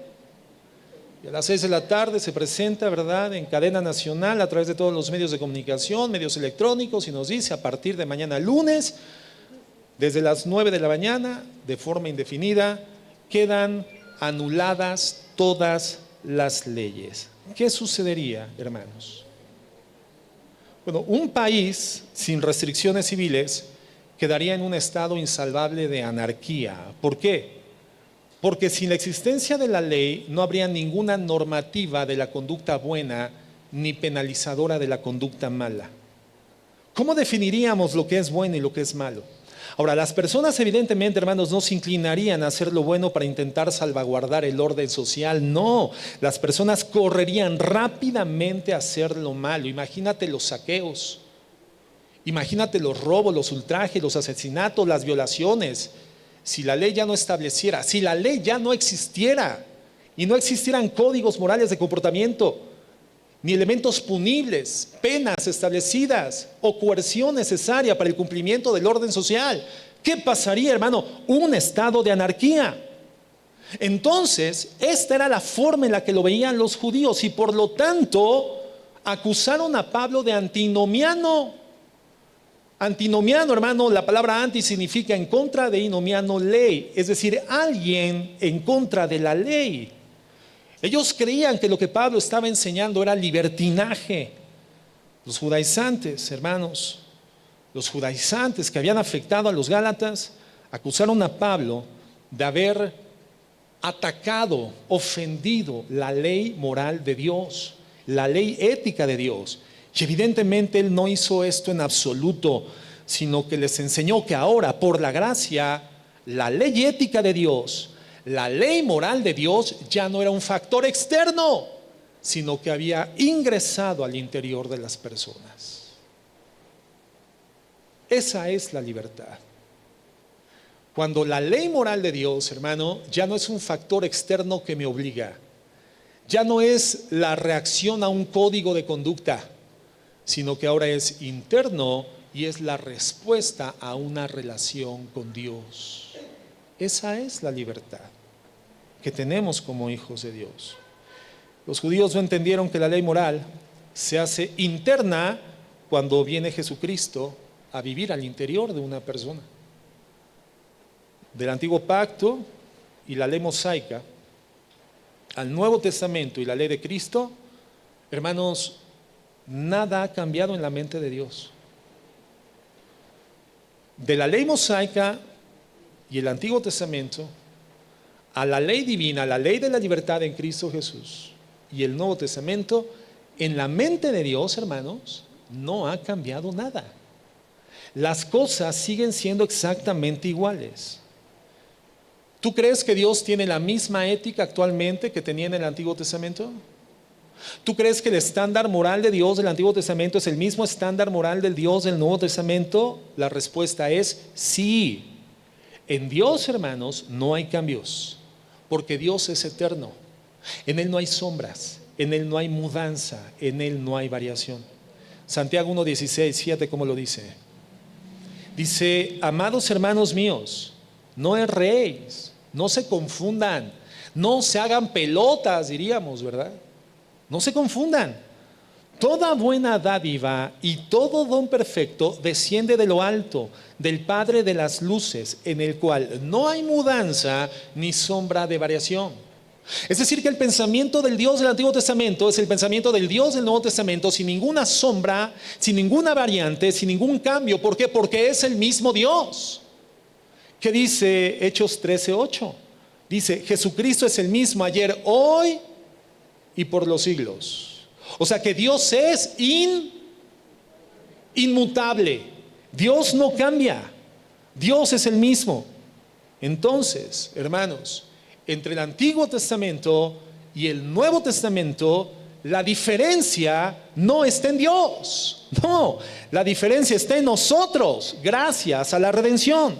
y a las 6 de la tarde se presenta, ¿verdad?, en cadena nacional a través de todos los medios de comunicación, medios electrónicos, y nos dice: a partir de mañana lunes, desde las 9 de la mañana, de forma indefinida, quedan anuladas todas las leyes. ¿Qué sucedería, hermanos? Bueno, un país sin restricciones civiles quedaría en un estado insalvable de anarquía. ¿Por qué? Porque sin la existencia de la ley no habría ninguna normativa de la conducta buena ni penalizadora de la conducta mala. ¿Cómo definiríamos lo que es bueno y lo que es malo? Ahora, las personas evidentemente, hermanos, no se inclinarían a hacer lo bueno para intentar salvaguardar el orden social. No, las personas correrían rápidamente a hacer lo malo. Imagínate los saqueos, imagínate los robos, los ultrajes, los asesinatos, las violaciones. Si la ley ya no estableciera, si la ley ya no existiera y no existieran códigos morales de comportamiento, ni elementos punibles, penas establecidas o coerción necesaria para el cumplimiento del orden social, ¿qué pasaría, hermano? Un estado de anarquía. Entonces, esta era la forma en la que lo veían los judíos y por lo tanto acusaron a Pablo de antinomiano. Antinomiano, hermano, la palabra anti significa en contra de, y nomiano, ley, es decir, alguien en contra de la ley. Ellos creían que lo que Pablo estaba enseñando era libertinaje. Los judaizantes, hermanos, los judaizantes que habían afectado a los gálatas, acusaron a Pablo de haber atacado, ofendido la ley moral de Dios, la ley ética de Dios. Y evidentemente él no hizo esto en absoluto, sino que les enseñó que ahora, por la gracia, la ley ética de Dios, la ley moral de Dios ya no era un factor externo, sino que había ingresado al interior de las personas. Esa es la libertad. Cuando la ley moral de Dios, hermano, ya no es un factor externo que me obliga, ya no es la reacción a un código de conducta, sino que ahora es interno y es la respuesta a una relación con Dios. Esa es la libertad que tenemos como hijos de Dios. Los judíos no entendieron que la ley moral se hace interna cuando viene Jesucristo a vivir al interior de una persona. Del antiguo pacto y la ley mosaica al Nuevo Testamento y la ley de Cristo, hermanos, nada ha cambiado en la mente de Dios. De la ley mosaica y el Antiguo Testamento a la ley divina, la ley de la libertad en Cristo Jesús y el Nuevo Testamento, en la mente de Dios, hermanos, no ha cambiado nada. Las cosas siguen siendo exactamente iguales. ¿Tú crees que Dios tiene la misma ética actualmente que tenía en el Antiguo Testamento? ¿Tú crees que el estándar moral de Dios del Antiguo Testamento es el mismo estándar moral del Dios del Nuevo Testamento? La respuesta es sí. En Dios, hermanos, no hay cambios, porque Dios es eterno. En Él no hay sombras, en Él no hay mudanza, en Él no hay variación. Santiago 1:16, fíjate cómo lo dice. Dice: amados hermanos míos, no erréis, no se confundan, no se hagan pelotas, diríamos, ¿verdad? No se confundan. Toda buena dádiva y todo don perfecto desciende de lo alto, del Padre de las luces, en el cual no hay mudanza ni sombra de variación. Es decir, que el pensamiento del Dios del Antiguo Testamento es el pensamiento del Dios del Nuevo Testamento, sin ninguna sombra, sin ninguna variante, sin ningún cambio. ¿Por qué? Porque es el mismo Dios. ¿Qué dice Hechos 13:8? Dice: Jesucristo es el mismo ayer, hoy y por los siglos. O sea que Dios es inmutable. Dios no cambia. Dios es el mismo. Entonces, hermanos, entre el Antiguo Testamento y el Nuevo Testamento, la diferencia no está en Dios. No, la diferencia está en nosotros, gracias a la redención.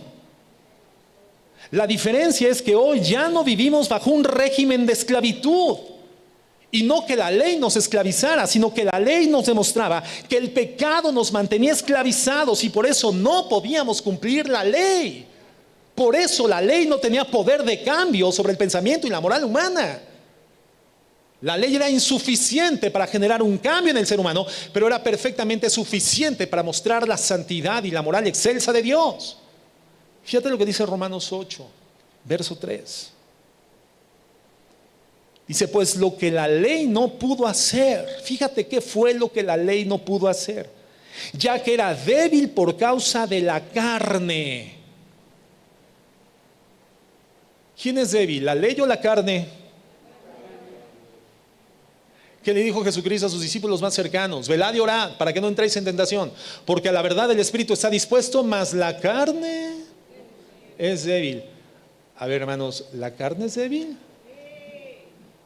La diferencia es que hoy ya no vivimos bajo un régimen de esclavitud. Y no que la ley nos esclavizara, sino que la ley nos demostraba que el pecado nos mantenía esclavizados y por eso no podíamos cumplir la ley. Por eso la ley no tenía poder de cambio sobre el pensamiento y la moral humana. La ley era insuficiente para generar un cambio en el ser humano, pero era perfectamente suficiente para mostrar la santidad y la moral excelsa de Dios. Fíjate lo que dice Romanos 8, verso 3. Dice, pues lo que la ley no pudo hacer, fíjate qué fue lo que la ley no pudo hacer, ya que era débil por causa de la carne. ¿Quién es débil, la ley o la carne? ¿Qué le dijo Jesucristo a sus discípulos más cercanos? Velad y orad para que no entréis en tentación, porque a la verdad el espíritu está dispuesto, mas la carne es débil. A ver, hermanos, ¿la carne es débil?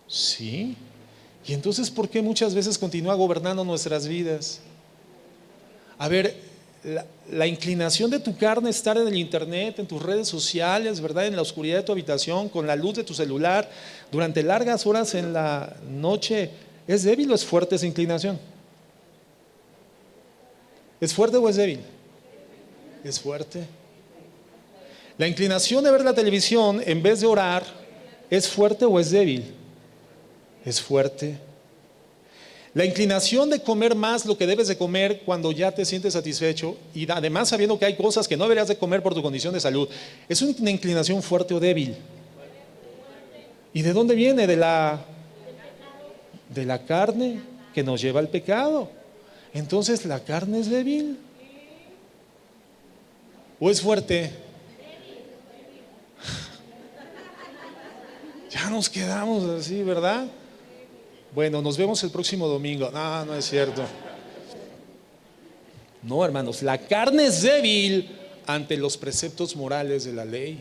Sí. ¿Y entonces por qué muchas veces continúa gobernando nuestras vidas? A ver, la inclinación de tu carne, estar en el internet, en tus redes sociales, ¿verdad? En la oscuridad de tu habitación, con la luz de tu celular, durante largas horas en la noche, ¿es débil o es fuerte esa inclinación? ¿Es fuerte o es débil? Es fuerte. La inclinación de ver la televisión en vez de orar, ¿es fuerte o es débil? Es fuerte. La inclinación de comer más lo que debes de comer cuando ya te sientes satisfecho y además sabiendo que hay cosas que no deberías de comer por tu condición de salud, ¿es una inclinación fuerte o débil? ¿Y de dónde viene? De la carne que nos lleva al pecado. Entonces, ¿la carne es débil? ¿O es fuerte? Ya nos quedamos así, ¿verdad? Bueno, nos vemos el próximo domingo. No, no es cierto. No, hermanos, la carne es débil ante los preceptos morales de la ley.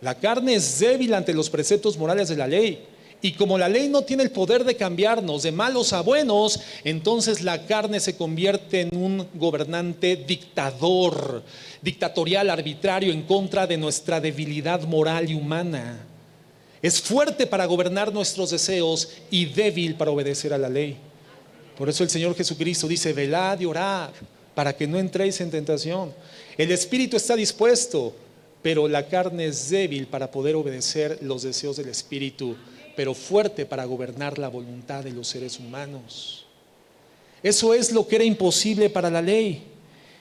La carne es débil ante los preceptos morales de la ley. Y como la ley no tiene el poder de cambiarnos de malos a buenos, entonces la carne se convierte en un gobernante dictador, dictatorial, arbitrario, en contra de nuestra debilidad moral y humana. Es fuerte para gobernar nuestros deseos y débil para obedecer a la ley. Por eso el Señor Jesucristo dice, velad y orad para que no entréis en tentación. El espíritu está dispuesto, pero la carne es débil para poder obedecer los deseos del espíritu, pero fuerte para gobernar la voluntad de los seres humanos. Eso es lo que era imposible para la ley.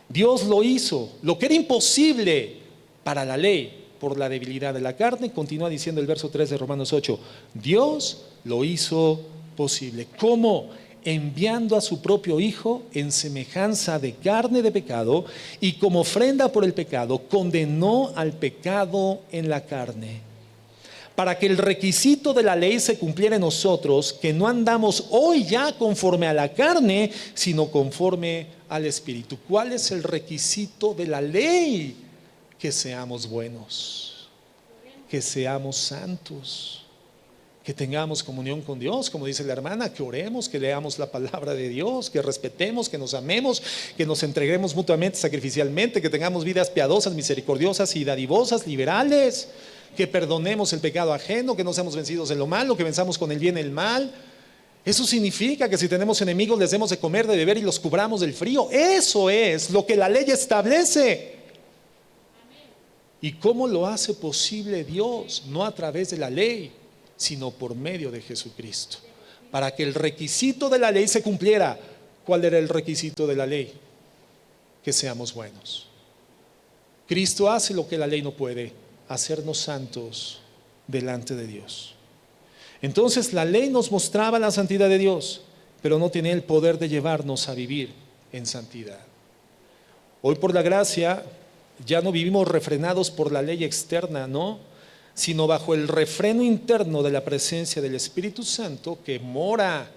Dios lo hizo. Lo que era imposible para la ley por la debilidad de la carne, continúa diciendo el verso 3 de Romanos 8, Dios lo hizo posible. ¿Cómo? Enviando a su propio Hijo en semejanza de carne de pecado, y como ofrenda por el pecado, condenó al pecado en la carne, para que el requisito de la ley se cumpliera en nosotros, que no andamos hoy ya conforme a la carne, sino conforme al Espíritu. ¿Cuál es el requisito de la ley? Que seamos buenos, que seamos santos, que tengamos comunión con Dios, como dice la hermana, que oremos, que leamos la palabra de Dios, que respetemos, que nos amemos, que nos entreguemos mutuamente, sacrificialmente, que tengamos vidas piadosas, misericordiosas y dadivosas, liberales, que perdonemos el pecado ajeno, que no seamos vencidos en lo malo, que venzamos con el bien el mal. Eso significa que si tenemos enemigos les demos de comer, de beber y los cubramos del frío. Eso es lo que la ley establece. ¿Y cómo lo hace posible Dios? No a través de la ley, sino por medio de Jesucristo. Para que el requisito de la ley se cumpliera. ¿Cuál era el requisito de la ley? Que seamos buenos. Cristo hace lo que la ley no puede, hacernos santos delante de Dios. Entonces la ley nos mostraba la santidad de Dios, pero no tenía el poder de llevarnos a vivir en santidad. Hoy por la gracia ya no vivimos refrenados por la ley externa, no, sino bajo el refreno interno de la presencia del Espíritu Santo que mora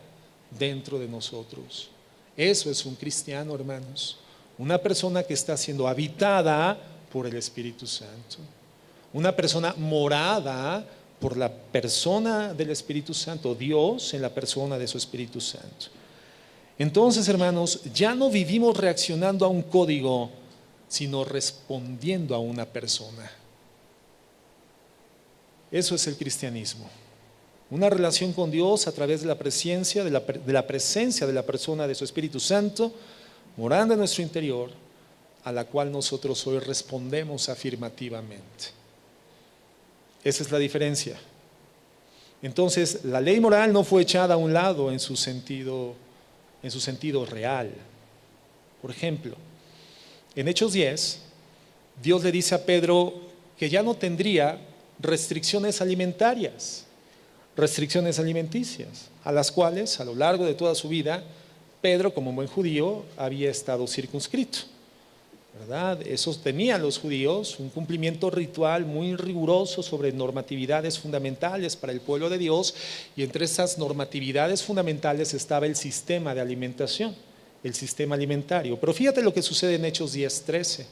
dentro de nosotros. Eso es un cristiano, hermanos. Una persona que está siendo habitada por el Espíritu Santo. Una persona morada por la persona del Espíritu Santo, Dios en la persona de su Espíritu Santo. Entonces, hermanos, ya no vivimos reaccionando a un código, sino respondiendo a una persona. Eso es el cristianismo. Una relación con Dios a través de la presencia de la persona de su Espíritu Santo, morando en nuestro interior, a la cual nosotros hoy respondemos afirmativamente. Esa es la diferencia. Entonces, la ley moral no fue echada a un lado en su sentido real. Por ejemplo, en Hechos 10, Dios le dice a Pedro que ya no tendría restricciones alimentarias, restricciones alimenticias, a las cuales a lo largo de toda su vida, Pedro, como buen judío, había estado circunscrito, ¿verdad? Eso tenían los judíos, un cumplimiento ritual muy riguroso sobre normatividades fundamentales para el pueblo de Dios, y entre esas normatividades fundamentales estaba el sistema de alimentación, el sistema alimentario. Pero fíjate lo que sucede en Hechos 10:13.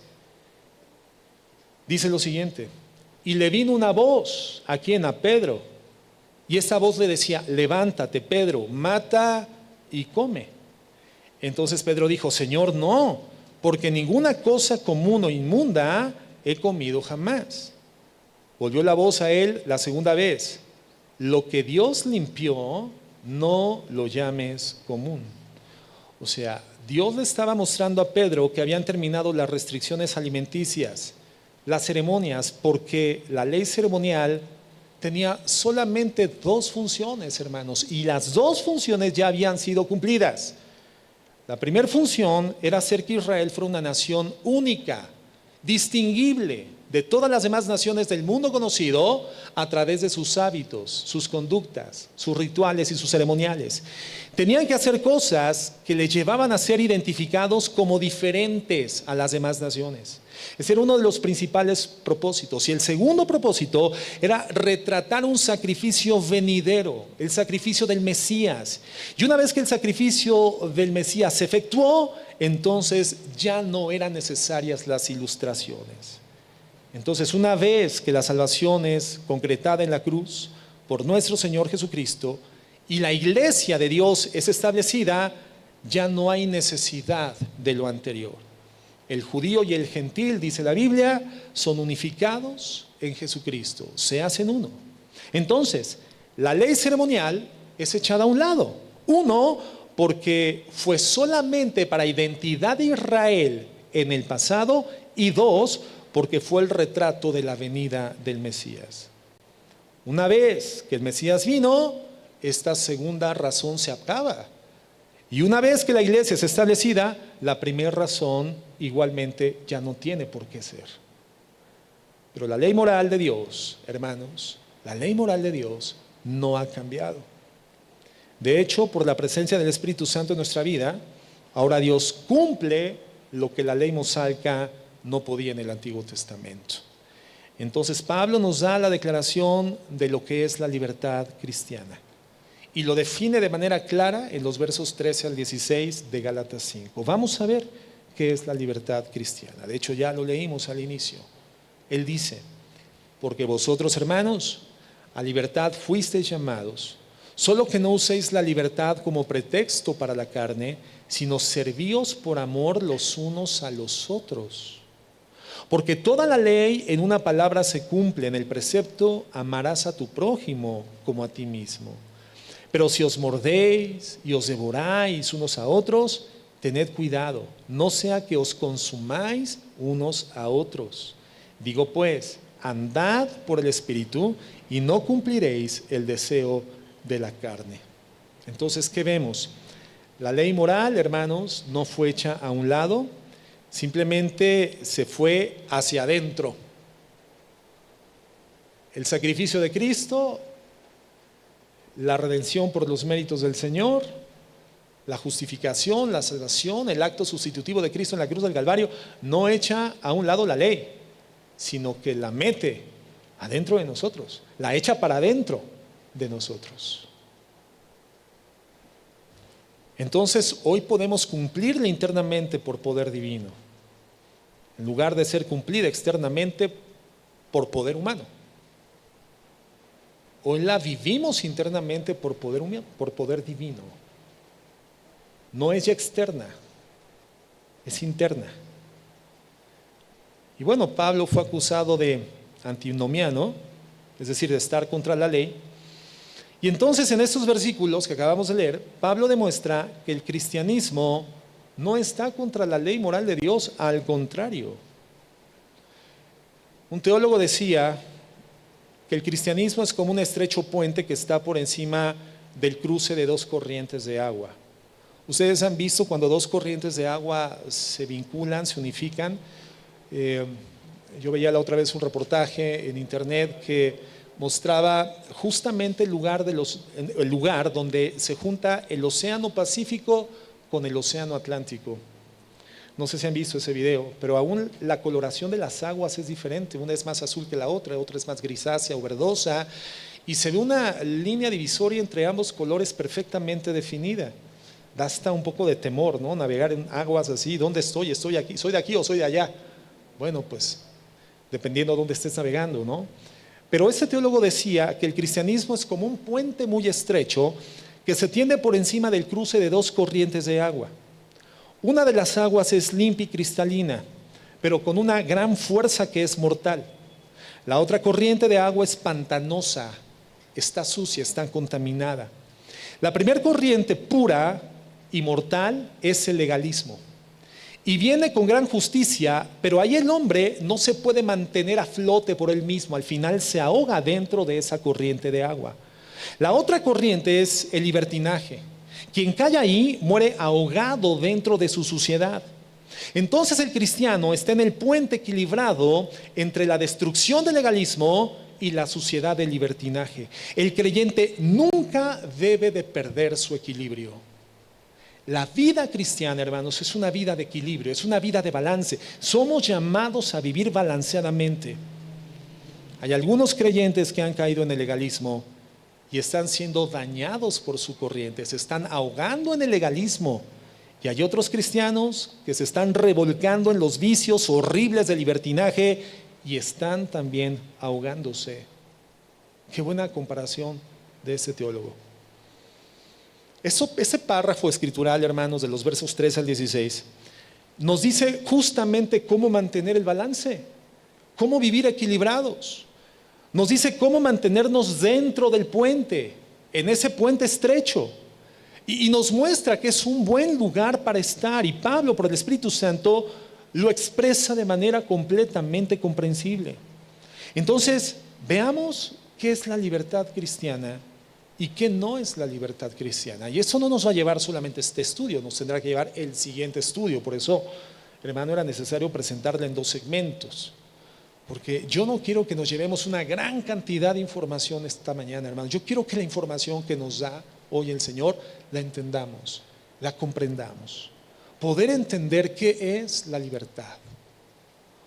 Dice lo siguiente: y le vino una voz, ¿a quién? A Pedro, y esa voz le decía: levántate, Pedro, mata y come. Entonces Pedro dijo: Señor, no, porque ninguna cosa común o inmunda he comido jamás. Volvió la voz a él la segunda vez: lo que Dios limpió, no lo llames común. O sea, Dios le estaba mostrando a Pedro que habían terminado las restricciones alimenticias, las ceremonias, porque la ley ceremonial tenía solamente dos funciones, hermanos, y las dos funciones ya habían sido cumplidas. La primera función era hacer que Israel fuera una nación única, distinguible de todas las demás naciones del mundo conocido a través de sus hábitos, sus conductas, sus rituales y sus ceremoniales. Tenían que hacer cosas que les llevaban a ser identificados como diferentes a las demás naciones. Ese era uno de los principales propósitos. Y el segundo propósito era retratar un sacrificio venidero, el sacrificio del Mesías. Y una vez que el sacrificio del Mesías se efectuó, entonces ya no eran necesarias las ilustraciones. Entonces, una vez que la salvación es concretada en la cruz por nuestro Señor Jesucristo y la iglesia de Dios es establecida, ya no hay necesidad de lo anterior. El judío y el gentil, dice la Biblia, son unificados en Jesucristo, se hacen uno. Entonces, la ley ceremonial es echada a un lado. Uno, porque fue solamente para identidad de Israel en el pasado, y dos, porque fue el retrato de la venida del Mesías. Una vez que el Mesías vino, esta segunda razón se acaba. Y una vez que la iglesia es establecida, la primera razón igualmente ya no tiene por qué ser. Pero la ley moral de Dios, hermanos, la ley moral de Dios no ha cambiado. De hecho, por la presencia del Espíritu Santo en nuestra vida, ahora Dios cumple lo que la ley mosaica no podía en el Antiguo Testamento. Entonces Pablo nos da la declaración de lo que es la libertad cristiana y lo define de manera clara en los versos 13 al 16 de Gálatas 5. Vamos a ver qué es la libertad cristiana. De hecho, ya lo leímos al inicio. Él dice: porque vosotros, hermanos, a libertad fuisteis llamados, solo que no uséis la libertad como pretexto para la carne, sino servíos por amor los unos a los otros. Porque toda la ley en una palabra se cumple en el precepto: amarás a tu prójimo como a ti mismo. Pero si os mordéis y os devoráis unos a otros, tened cuidado, no sea que os consumáis unos a otros. Digo pues, andad por el Espíritu y no cumpliréis el deseo de la carne. Entonces, ¿qué vemos? La ley moral, hermanos, no fue hecha a un lado, simplemente se fue hacia adentro. El sacrificio de Cristo, la redención por los méritos del Señor, la justificación, la salvación, el acto sustitutivo de Cristo en la cruz del Calvario, no echa a un lado la ley, sino que la mete adentro de nosotros, la echa para adentro de nosotros. Entonces, hoy podemos cumplirla internamente por poder divino. en lugar de ser cumplida externamente por poder humano. Hoy la vivimos internamente por poder humano, por poder divino. No es ya externa, es interna. Y bueno, Pablo fue acusado de antinomiano, es decir, de estar contra la ley. Y entonces en estos versículos que acabamos de leer, Pablo demuestra que el cristianismo no está contra la ley moral de Dios, al contrario. Un teólogo decía que el cristianismo es como un estrecho puente que está por encima del cruce de dos corrientes de agua. Ustedes han visto cuando dos corrientes de agua se vinculan, se unifican. Yo veía la otra vez un reportaje en internet que mostraba justamente el lugar donde se junta el océano Pacífico con el océano Atlántico. No sé si han visto ese video, pero aún la coloración de las aguas es diferente. Una es más azul que la otra es más grisácea o verdosa, y se ve una línea divisoria entre ambos colores perfectamente definida. Da hasta un poco de temor, ¿no? Navegar en aguas así. ¿Dónde estoy? ¿Estoy aquí? ¿Soy de aquí o soy de allá? Bueno, pues dependiendo de dónde estés navegando, ¿no? Pero este teólogo decía que el cristianismo es como un puente muy estrecho que se tiende por encima del cruce de dos corrientes de agua. Una de las aguas es limpia y cristalina, pero con una gran fuerza que es mortal. La otra corriente de agua es pantanosa, está sucia, está contaminada. La primera corriente pura y mortal es el legalismo. Y viene con gran justicia, pero ahí el hombre no se puede mantener a flote por él mismo, al final se ahoga dentro de esa corriente de agua. La otra corriente es el libertinaje. Quien cae ahí muere ahogado dentro de su suciedad. Entonces el cristiano está en el puente equilibrado entre la destrucción del legalismo y la suciedad del libertinaje. El creyente nunca debe de perder su equilibrio. La vida cristiana, hermanos, es una vida de equilibrio, es una vida de balance. Somos llamados a vivir balanceadamente. Hay algunos creyentes que han caído en el legalismo y están siendo dañados por su corriente, se están ahogando en el legalismo. Y hay otros cristianos que se están revolcando en los vicios horribles del libertinaje y están también ahogándose. Qué buena comparación de este teólogo. Ese párrafo escritural, hermanos, de los versos 3 al 16, nos dice justamente cómo mantener el balance, cómo vivir equilibrados. Nos dice cómo mantenernos dentro del puente, en ese puente estrecho. Y nos muestra que es un buen lugar para estar. Y Pablo, por el Espíritu Santo, lo expresa de manera completamente comprensible. Entonces, veamos qué es la libertad cristiana y qué no es la libertad cristiana. Y eso no nos va a llevar solamente este estudio, nos tendrá que llevar el siguiente estudio. Por eso, hermano, era necesario presentarla en 2 segmentos. Porque yo no quiero que nos llevemos una gran cantidad de información esta mañana, hermano. Yo quiero que la información que nos da hoy el Señor la entendamos, la comprendamos. Poder entender qué es la libertad.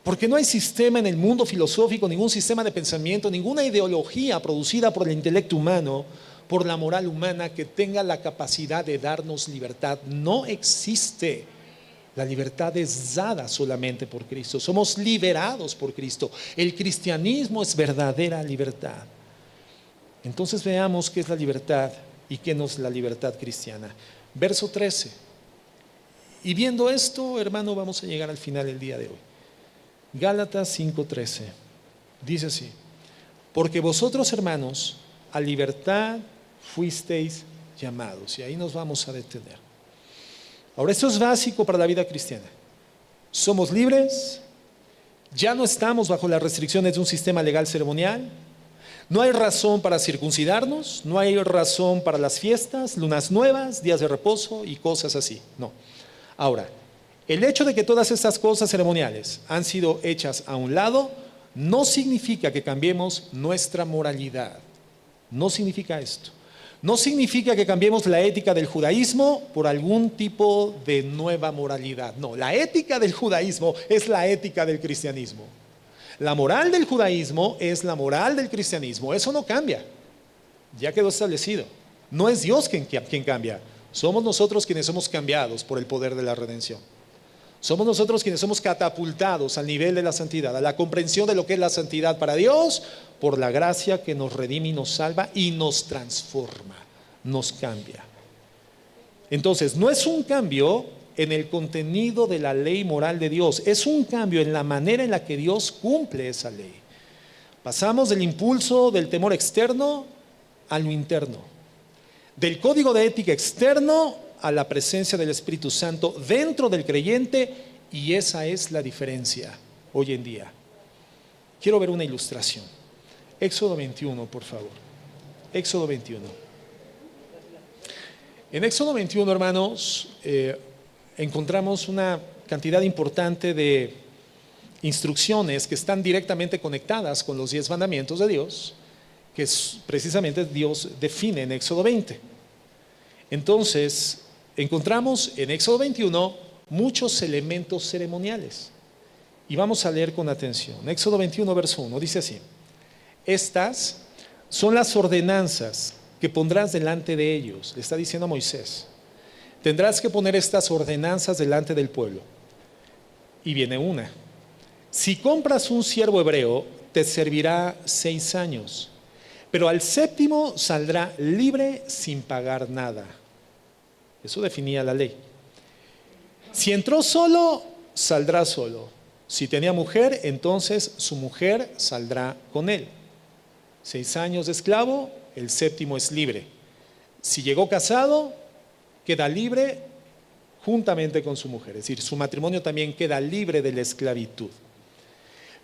Porque no hay sistema en el mundo filosófico, ningún sistema de pensamiento, ninguna ideología producida por el intelecto humano, por la moral humana, que tenga la capacidad de darnos libertad. No existe. La libertad es dada solamente por Cristo. Somos liberados por Cristo. El cristianismo es verdadera libertad. Entonces veamos qué es la libertad y qué no es la libertad cristiana. Verso 13. Y viendo esto, hermano, vamos a llegar al final del día de hoy. Gálatas 5:13. Dice así: porque vosotros, hermanos, a libertad fuisteis llamados. Y ahí nos vamos a detener. Ahora, esto es básico para la vida cristiana. Somos libres, ya no estamos bajo las restricciones de un sistema legal ceremonial, no hay razón para circuncidarnos, no hay razón para las fiestas, lunas nuevas, días de reposo y cosas así. No. Ahora, el hecho de que todas estas cosas ceremoniales han sido hechas a un lado no significa que cambiemos nuestra moralidad. No significa esto. No significa que cambiemos la ética del judaísmo por algún tipo de nueva moralidad. No, la ética del judaísmo es la ética del cristianismo. La moral del judaísmo es la moral del cristianismo. Eso no cambia. Ya quedó establecido. No es Dios quien cambia. Somos nosotros quienes somos cambiados por el poder de la redención. Somos nosotros quienes somos catapultados al nivel de la santidad, a la comprensión de lo que es la santidad para Dios, por la gracia que nos redime y nos salva y nos transforma, nos cambia. Entonces, no es un cambio en el contenido de la ley moral de Dios, es un cambio en la manera en la que Dios cumple esa ley. Pasamos del impulso del temor externo a lo interno, del código de ética externo a la presencia del Espíritu Santo dentro del creyente, y esa es la diferencia hoy en día. Quiero ver una ilustración. Éxodo 21, por favor. Éxodo 21. En Éxodo 21, hermanos, encontramos una cantidad importante de instrucciones que están directamente conectadas con los 10 mandamientos de Dios, que precisamente Dios define en Éxodo 20. Entonces, encontramos en Éxodo 21 muchos elementos ceremoniales. Y vamos a leer con atención. Éxodo 21, verso 1, dice así: estas son las ordenanzas que pondrás delante de ellos. Le está diciendo a Moisés: tendrás que poner estas ordenanzas delante del pueblo. Y viene una: si compras un siervo hebreo, te servirá 6 años, pero al séptimo saldrá libre sin pagar nada. Eso definía la ley. Si entró solo, saldrá solo. Si tenía mujer, entonces su mujer saldrá con él. 6 años de esclavo, el séptimo es libre. Si llegó casado, queda libre juntamente con su mujer. Es decir, su matrimonio también queda libre de la esclavitud.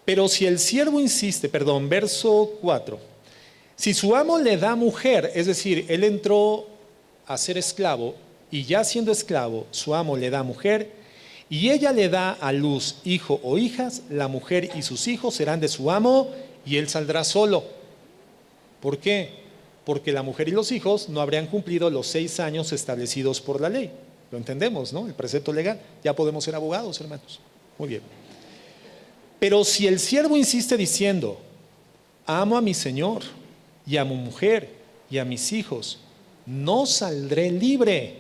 Pero si el siervo insiste, verso 4. Si su amo le da mujer, es decir, él entró a ser esclavo y ya siendo esclavo, su amo le da mujer y ella le da a luz hijo o hijas, la mujer y sus hijos serán de su amo y él saldrá solo. ¿Por qué? Porque la mujer y los hijos no habrían cumplido los 6 años establecidos por la ley. Lo entendemos, ¿no? El precepto legal. Ya podemos ser abogados, hermanos. Muy bien. Pero si el siervo insiste diciendo: amo a mi señor y a mi mujer y a mis hijos, no saldré libre,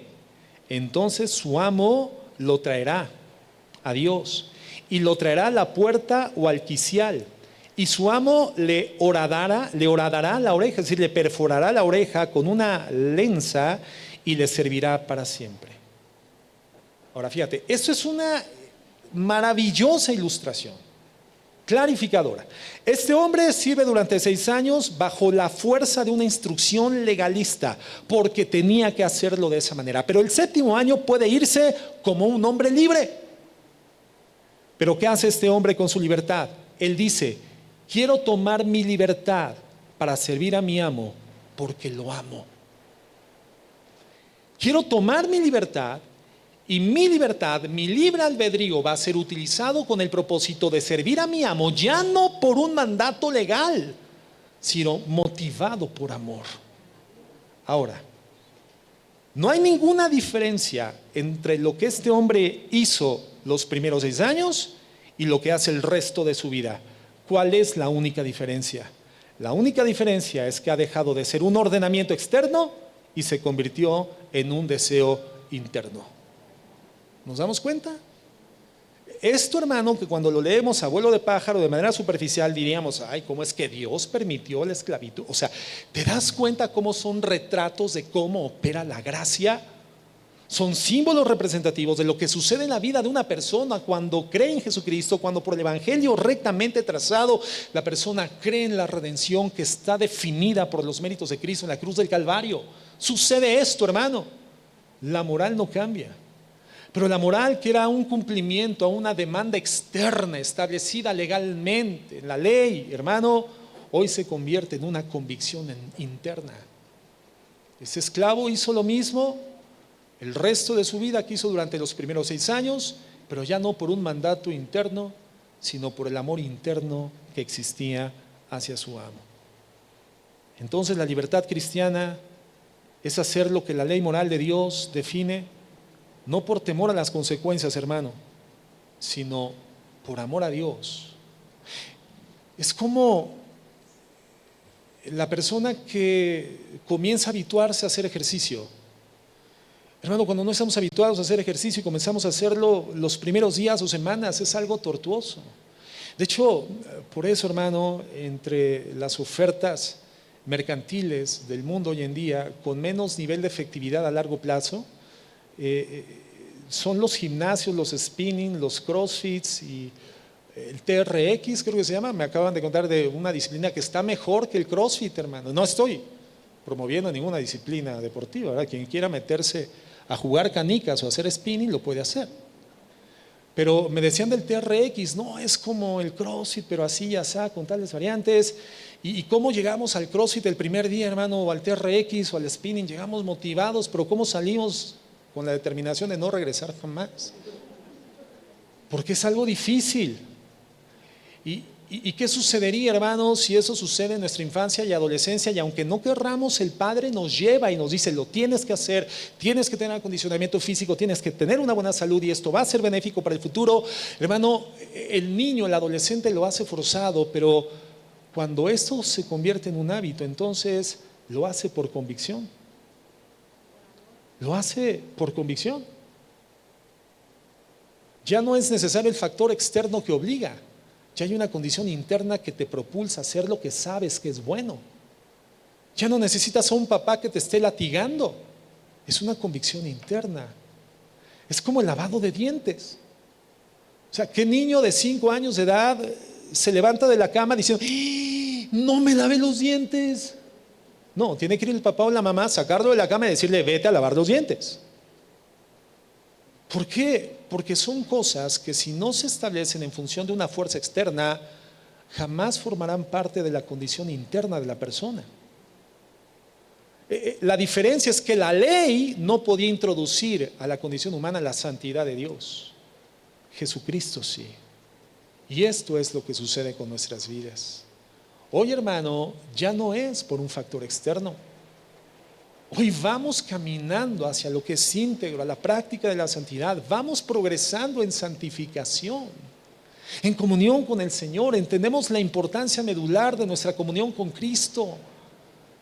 entonces su amo lo traerá a Dios y lo traerá a la puerta o al quicial, y su amo le horadará la oreja, es decir, le perforará la oreja con una lenza y le servirá para siempre. Ahora fíjate, esto es una maravillosa ilustración, clarificadora. Este hombre sirve durante 6 años bajo la fuerza de una instrucción legalista, porque tenía que hacerlo de esa manera. Pero el 7º año puede irse como un hombre libre. Pero ¿qué hace este hombre con su libertad? Él dice: quiero tomar mi libertad para servir a mi amo porque lo amo. Quiero tomar mi libertad, y mi libertad, mi libre albedrío va a ser utilizado con el propósito de servir a mi amo, ya no por un mandato legal, sino motivado por amor. Ahora, no hay ninguna diferencia entre lo que este hombre hizo los primeros 6 años y lo que hace el resto de su vida. ¿Cuál es la única diferencia? La única diferencia es que ha dejado de ser un ordenamiento externo y se convirtió en un deseo interno. ¿Nos damos cuenta? Esto, hermano, que cuando lo leemos a vuelo de pájaro de manera superficial diríamos: ay, ¿cómo es que Dios permitió la esclavitud? O sea, ¿te das cuenta cómo son retratos de cómo opera la gracia? Son símbolos representativos de lo que sucede en la vida de una persona cuando cree en Jesucristo, cuando por el evangelio rectamente trazado la persona cree en la redención que está definida por los méritos de Cristo en la cruz del Calvario. Sucede esto, hermano. La moral no cambia. Pero la moral, que era un cumplimiento a una demanda externa establecida legalmente en la ley, hermano, hoy se convierte en una convicción interna. Ese esclavo hizo lo mismo el resto de su vida que hizo durante los primeros 6 años, pero ya no por un mandato interno, sino por el amor interno que existía hacia su amo. Entonces la libertad cristiana es hacer lo que la ley moral de Dios define, no por temor a las consecuencias, hermano, sino por amor a Dios. Es como la persona que comienza a habituarse a hacer ejercicio. Hermano, cuando no estamos habituados a hacer ejercicio y comenzamos a hacerlo los primeros días o semanas, es algo tortuoso. De hecho, por eso, hermano, entre las ofertas mercantiles del mundo hoy en día, con menos nivel de efectividad a largo plazo, son los gimnasios, los spinning, los crossfits y el TRX, creo que se llama. Me acaban de contar de una disciplina que está mejor que el crossfit, hermano. No estoy promoviendo ninguna disciplina deportiva, ¿verdad? Quien quiera meterse a jugar canicas o hacer spinning lo puede hacer. Pero me decían del TRX, no, es como el CrossFit, pero así, ya está, con tales variantes. ¿Y cómo llegamos al CrossFit el primer día, hermano, o al TRX o al spinning? Llegamos motivados, pero ¿cómo salimos con la determinación de no regresar jamás? Porque es algo difícil. ¿Y qué sucedería, hermanos, si eso sucede en nuestra infancia y adolescencia? Y aunque no querramos, el Padre nos lleva y nos dice, lo tienes que hacer, tienes que tener acondicionamiento físico, tienes que tener una buena salud y esto va a ser benéfico para el futuro. Hermano, el niño, el adolescente lo hace forzado, pero cuando esto se convierte en un hábito, entonces lo hace por convicción. Lo hace por convicción. Ya no es necesario el factor externo que obliga. Ya hay una condición interna que te propulsa a hacer lo que sabes que es bueno. Ya no necesitas a un papá que te esté latigando. Es una convicción interna. Es como el lavado de dientes. O sea, ¿qué niño de 5 años de edad se levanta de la cama diciendo, no me lavé los dientes? No, tiene que ir el papá o la mamá, sacarlo de la cama y decirle, vete a lavar los dientes. ¿Por qué? Porque son cosas que si no se establecen en función de una fuerza externa, jamás formarán parte de la condición interna de la persona. La diferencia es que la ley no podía introducir a la condición humana la santidad de Dios. Jesucristo sí. Y esto es lo que sucede con nuestras vidas. Hoy, hermano, ya no es por un factor externo. Hoy vamos caminando hacia lo que es íntegro, a la práctica de la santidad. Vamos progresando en santificación, en comunión con el Señor. Entendemos la importancia medular de nuestra comunión con Cristo.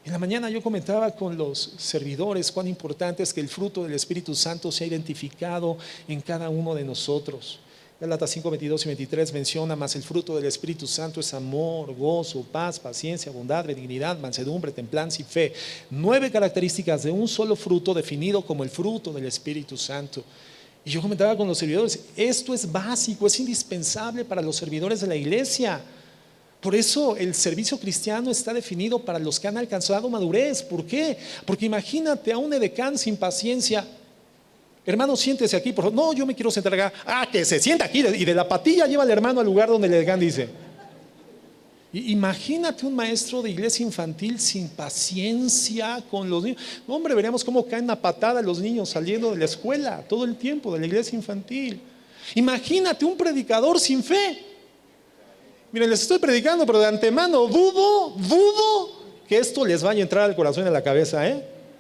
En la mañana yo comentaba con los servidores cuán importante es que el fruto del Espíritu Santo sea identificado en cada uno de nosotros. Gálatas 5, 22 y 23 menciona, mas el fruto del Espíritu Santo es amor, gozo, paz, paciencia, bondad, benignidad, mansedumbre, templanza y fe. 9 características de un solo fruto definido como el fruto del Espíritu Santo. Y yo comentaba con los servidores, esto es básico, es indispensable para los servidores de la iglesia. Por eso el servicio cristiano está definido para los que han alcanzado madurez. ¿Por qué? Porque imagínate a un edecán sin paciencia. Hermano, siéntese aquí, por favor. No, yo me quiero sentar acá. Ah, que se sienta aquí. Y de la patilla lleva al hermano al lugar donde el edecán dice. Imagínate un maestro de iglesia infantil sin paciencia con los niños. No, hombre, veríamos cómo caen a patada los niños saliendo de la escuela todo el tiempo, de la iglesia infantil. Imagínate un predicador sin fe. Miren, les estoy predicando, pero de antemano dudo que esto les vaya a entrar al corazón y a la cabeza,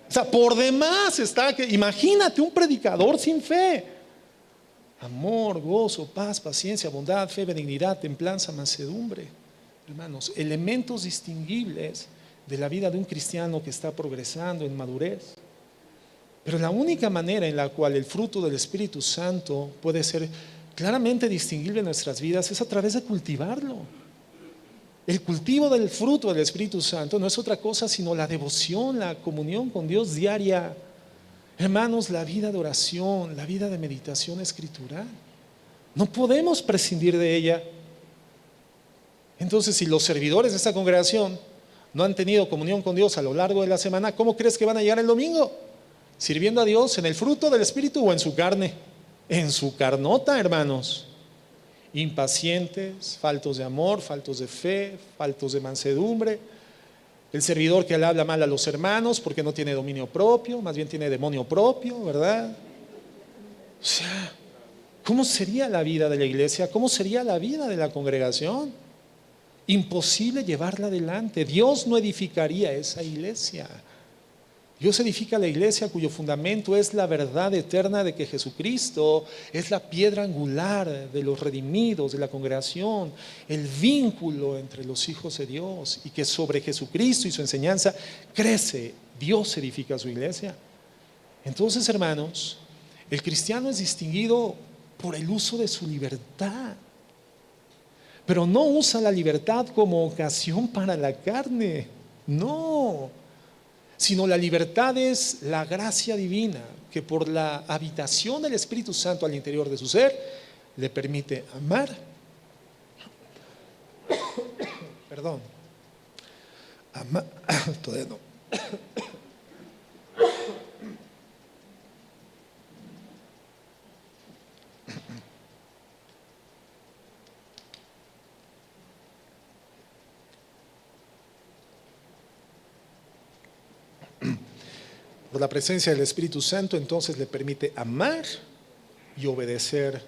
O sea, por demás está que, imagínate un predicador sin fe. Amor, gozo, paz, paciencia, bondad, fe, benignidad, templanza, mansedumbre. Hermanos, elementos distinguibles de la vida de un cristiano que está progresando en madurez. Pero la única manera en la cual el fruto del Espíritu Santo puede ser claramente distinguible en nuestras vidas es a través de cultivarlo. El cultivo del fruto del Espíritu Santo no es otra cosa sino la devoción, la comunión con Dios diaria. Hermanos, la vida de oración, la vida de meditación escritural, no podemos prescindir de ella. Entonces, si los servidores de esta congregación no han tenido comunión con Dios a lo largo de la semana, ¿cómo crees que van a llegar el domingo? ¿Sirviendo a Dios en el fruto del Espíritu o en su carne? En su carnota, hermanos. Impacientes, faltos de amor, faltos de fe, faltos de mansedumbre. El servidor que le habla mal a los hermanos porque no tiene dominio propio, más bien tiene demonio propio, ¿verdad? O sea, ¿cómo sería la vida de la iglesia? ¿Cómo sería la vida de la congregación? Imposible llevarla adelante. Dios no edificaría esa iglesia. Dios edifica la iglesia cuyo fundamento es la verdad eterna de que Jesucristo es la piedra angular de los redimidos, de la congregación, el vínculo entre los hijos de Dios, y que sobre Jesucristo y su enseñanza crece. Dios edifica su iglesia. Entonces, hermanos, el cristiano es distinguido por el uso de su libertad, pero no usa la libertad como ocasión para la carne, no, sino la libertad es la gracia divina que por la habitación del Espíritu Santo al interior de su ser le permite amar, perdón, todavía no. Por la presencia del Espíritu Santo, entonces le permite amar y obedecer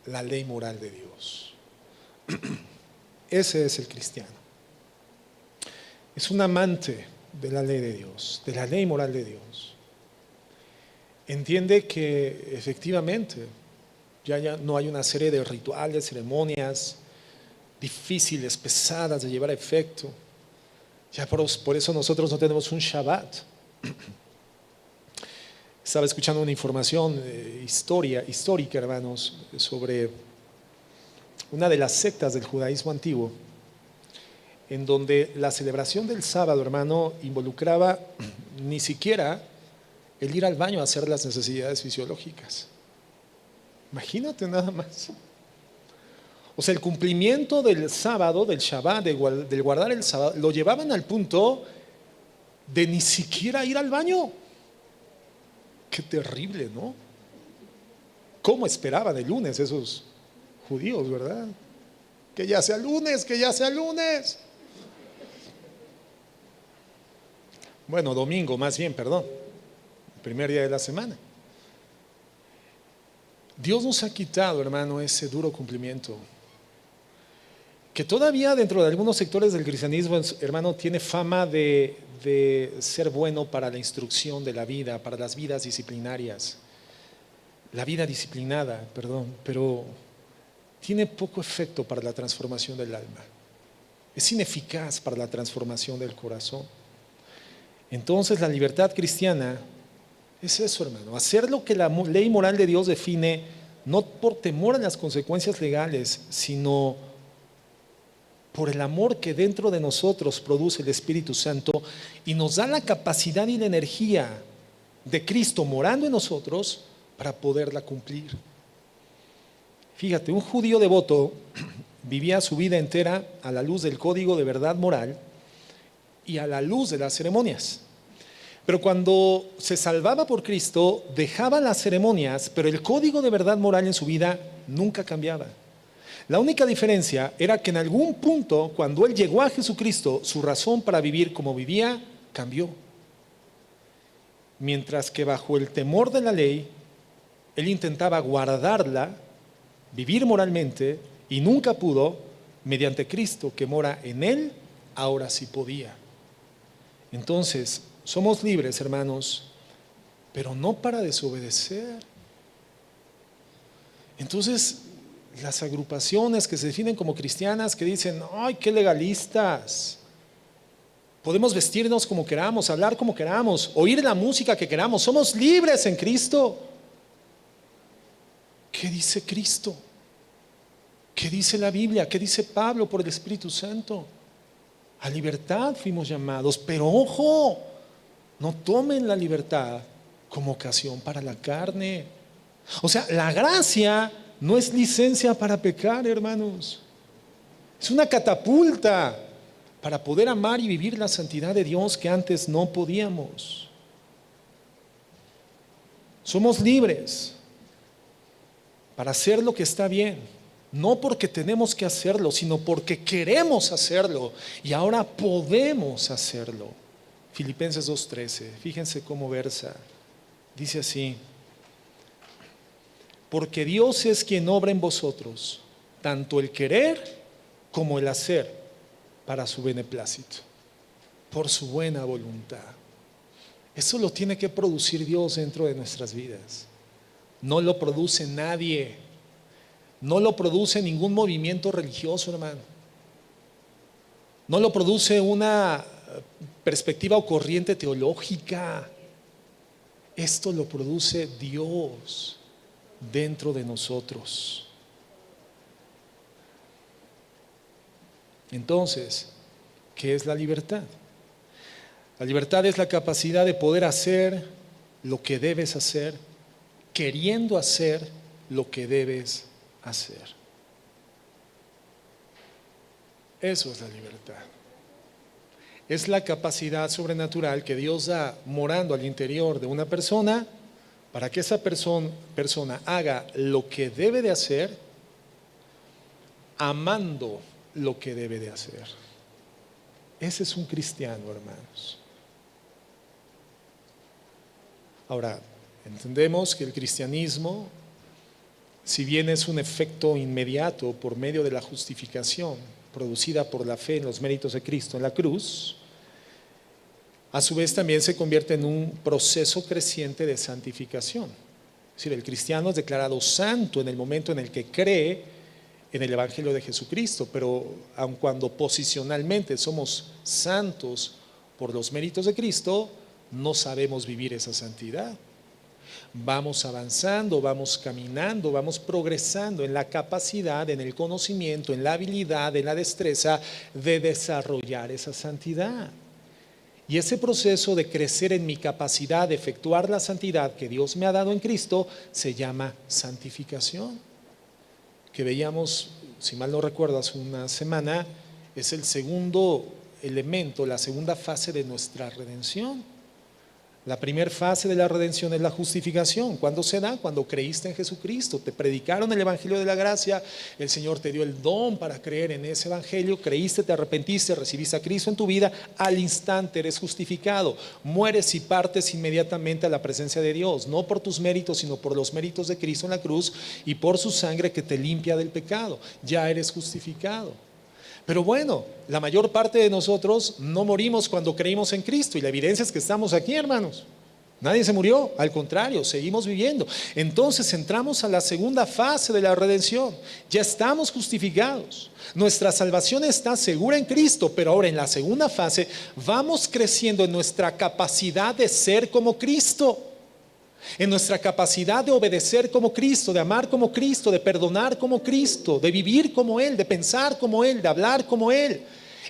la ley moral de Dios. Ese es el cristiano. Es un amante de la ley de Dios, de la ley moral de Dios. Entiende que efectivamente ya no hay una serie de rituales, ceremonias difíciles, pesadas de llevar a efecto. Ya por eso nosotros no tenemos un Shabbat. Estaba escuchando una información histórica, hermanos, sobre una de las sectas del judaísmo antiguo, en donde la celebración del sábado, hermano, involucraba ni siquiera el ir al baño a hacer las necesidades fisiológicas. Imagínate nada más. O sea, el cumplimiento del sábado, del Shabbat, del guardar el sábado, lo llevaban al punto de ni siquiera ir al baño. Qué terrible, ¿no? ¿Cómo esperaban el lunes esos judíos, verdad? Que ya sea lunes, que ya sea lunes. Bueno, domingo más bien, perdón. El primer día de la semana. Dios nos ha quitado, hermano, ese duro cumplimiento. Que todavía dentro de algunos sectores del cristianismo, hermano, tiene fama de ser bueno para la instrucción de la vida, para las vidas disciplinarias. La vida disciplinada, perdón, pero tiene poco efecto para la transformación del alma. Es ineficaz para la transformación del corazón. Entonces la libertad cristiana es eso, hermano, hacer lo que la ley moral de Dios define, no por temor a las consecuencias legales, sino por el amor que dentro de nosotros produce el Espíritu Santo y nos da la capacidad y la energía de Cristo morando en nosotros para poderla cumplir. Fíjate, un judío devoto vivía su vida entera a la luz del código de verdad moral y a la luz de las ceremonias. Pero cuando se salvaba por Cristo, dejaba las ceremonias, pero el código de verdad moral en su vida nunca cambiaba. La única diferencia era que en algún punto, cuando él llegó a Jesucristo, su razón para vivir como vivía cambió. Mientras que bajo el temor de la ley, él intentaba guardarla, vivir moralmente, y nunca pudo. Mediante Cristo que mora en él, ahora sí podía. Entonces, somos libres, hermanos, pero no para desobedecer. Entonces, las agrupaciones que se definen como cristianas, que dicen, ¡ay, qué legalistas! Podemos vestirnos como queramos, hablar como queramos, oír la música que queramos, somos libres en Cristo. ¿Qué dice Cristo? ¿Qué dice la Biblia? ¿Qué dice Pablo por el Espíritu Santo? A libertad fuimos llamados, pero ojo, no tomen la libertad como ocasión para la carne. O sea, la gracia no es licencia para pecar, hermanos. Es una catapulta para poder amar y vivir la santidad de Dios que antes no podíamos. Somos libres para hacer lo que está bien, no porque tenemos que hacerlo, sino porque queremos hacerlo y ahora podemos hacerlo. Filipenses 2:13, fíjense cómo versa. Dice así: porque Dios es quien obra en vosotros, tanto el querer como el hacer, para su beneplácito, por su buena voluntad. Eso lo tiene que producir Dios dentro de nuestras vidas. No lo produce nadie, no lo produce ningún movimiento religioso, hermano. No lo produce una perspectiva o corriente teológica. Esto lo produce Dios dentro de nosotros. Entonces, ¿qué es la libertad? La libertad es la capacidad de poder hacer lo que debes hacer, queriendo hacer lo que debes hacer. Eso es la libertad. Es la capacidad sobrenatural que Dios da morando al interior de una persona para que esa persona haga lo que debe de hacer, amando lo que debe de hacer. Ese es un cristiano, hermanos. Ahora, entendemos que el cristianismo, si bien es un efecto inmediato por medio de la justificación producida por la fe en los méritos de Cristo en la cruz, a su vez también se convierte en un proceso creciente de santificación. Es decir, el cristiano es declarado santo en el momento en el que cree en el Evangelio de Jesucristo, pero aun cuando posicionalmente somos santos por los méritos de Cristo, no sabemos vivir esa santidad. Vamos avanzando, vamos caminando, vamos progresando en la capacidad, en el conocimiento, en la habilidad, en la destreza de desarrollar esa santidad. Y ese proceso de crecer en mi capacidad de efectuar la santidad que Dios me ha dado en Cristo se llama santificación. Que veíamos, si mal no recuerdo, hace una semana, es el segundo elemento, la segunda fase de nuestra redención. La primera fase de la redención es la justificación. ¿Cuándo se da? Cuando creíste en Jesucristo, te predicaron el Evangelio de la gracia, el Señor te dio el don para creer en ese Evangelio, creíste, te arrepentiste, recibiste a Cristo en tu vida, al instante eres justificado, mueres y partes inmediatamente a la presencia de Dios, no por tus méritos, sino por los méritos de Cristo en la cruz y por su sangre que te limpia del pecado, ya eres justificado. Pero bueno, la mayor parte de nosotros no morimos cuando creímos en Cristo y la evidencia es que estamos aquí, hermanos. Nadie se murió, al contrario, seguimos viviendo. Entonces entramos a la segunda fase de la redención. Ya estamos justificados. Nuestra salvación está segura en Cristo, pero ahora en la segunda fase vamos creciendo en nuestra capacidad de ser como Cristo. En nuestra capacidad de obedecer como Cristo, de amar como Cristo, de perdonar como Cristo, de vivir como Él, de pensar como Él, de hablar como Él.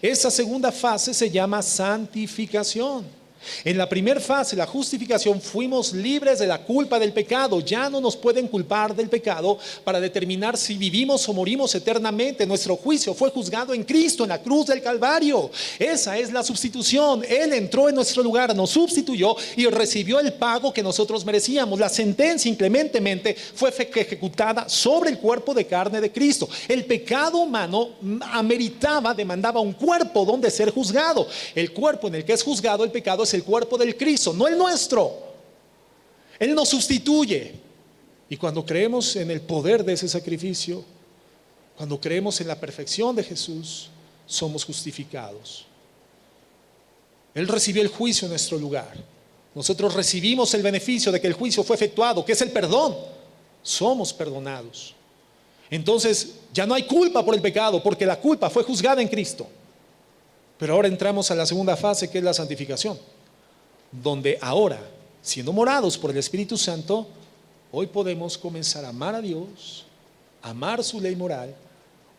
Esa segunda fase se llama santificación. En la primera fase, la justificación, fuimos libres de la culpa del pecado. Ya no nos pueden culpar del pecado para determinar si vivimos o morimos eternamente. Nuestro juicio fue juzgado en Cristo, en la cruz del Calvario. Esa es la sustitución. Él entró en nuestro lugar, nos sustituyó y recibió el pago que nosotros merecíamos. La sentencia inclementemente fue ejecutada sobre el cuerpo de carne de Cristo. El pecado humano ameritaba, demandaba un cuerpo donde ser juzgado. El cuerpo en el que es juzgado el pecado es el cuerpo del Cristo, no el nuestro. Él nos sustituye. Y cuando creemos en el poder de ese sacrificio, cuando creemos en la perfección de Jesús, somos justificados. Él recibió el juicio en nuestro lugar. Nosotros recibimos el beneficio de que el juicio fue efectuado, que es el perdón. Somos perdonados. Entonces ya no hay culpa por el pecado, porque la culpa fue juzgada en Cristo. Pero ahora entramos a la segunda fase, que es la santificación, donde ahora, siendo morados por el Espíritu Santo, hoy podemos comenzar a amar a Dios, amar su ley moral.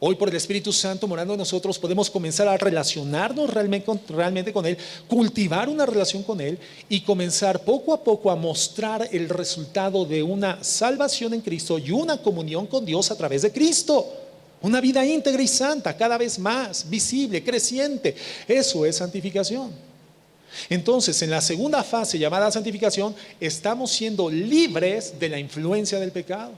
Hoy por el Espíritu Santo morando en nosotros podemos comenzar a relacionarnos realmente con Él, cultivar una relación con Él y comenzar poco a poco a mostrar el resultado de una salvación en Cristo y una comunión con Dios a través de Cristo. Una vida íntegra y santa, cada vez más visible, creciente. Eso es santificación. Entonces, en la segunda fase llamada santificación, estamos siendo libres de la influencia del pecado.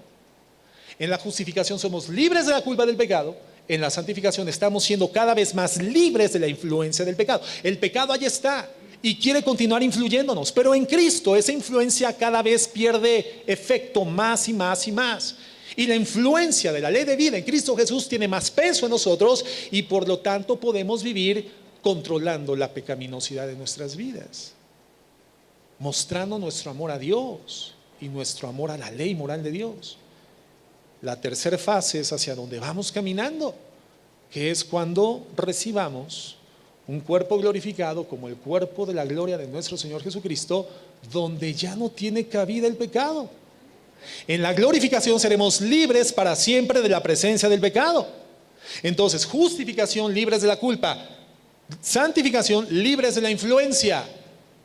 En la justificación somos libres de la culpa del pecado. En la santificación estamos siendo cada vez más libres de la influencia del pecado. El pecado allí está y quiere continuar influyéndonos, pero en Cristo esa influencia cada vez pierde efecto más y más y más. Y la influencia de la ley de vida en Cristo Jesús tiene más peso en nosotros y por lo tanto podemos vivir controlando la pecaminosidad de nuestras vidas, mostrando nuestro amor a Dios y nuestro amor a la ley moral de Dios. La tercera fase es hacia donde vamos caminando, que es cuando recibamos Un cuerpo glorificado como el cuerpo de la gloria de nuestro Señor Jesucristo, donde ya no tiene cabida el pecado. En la glorificación seremos libres para siempre de la presencia del pecado. Entonces, justificación, libres de la culpa. Santificación, libres de la influencia.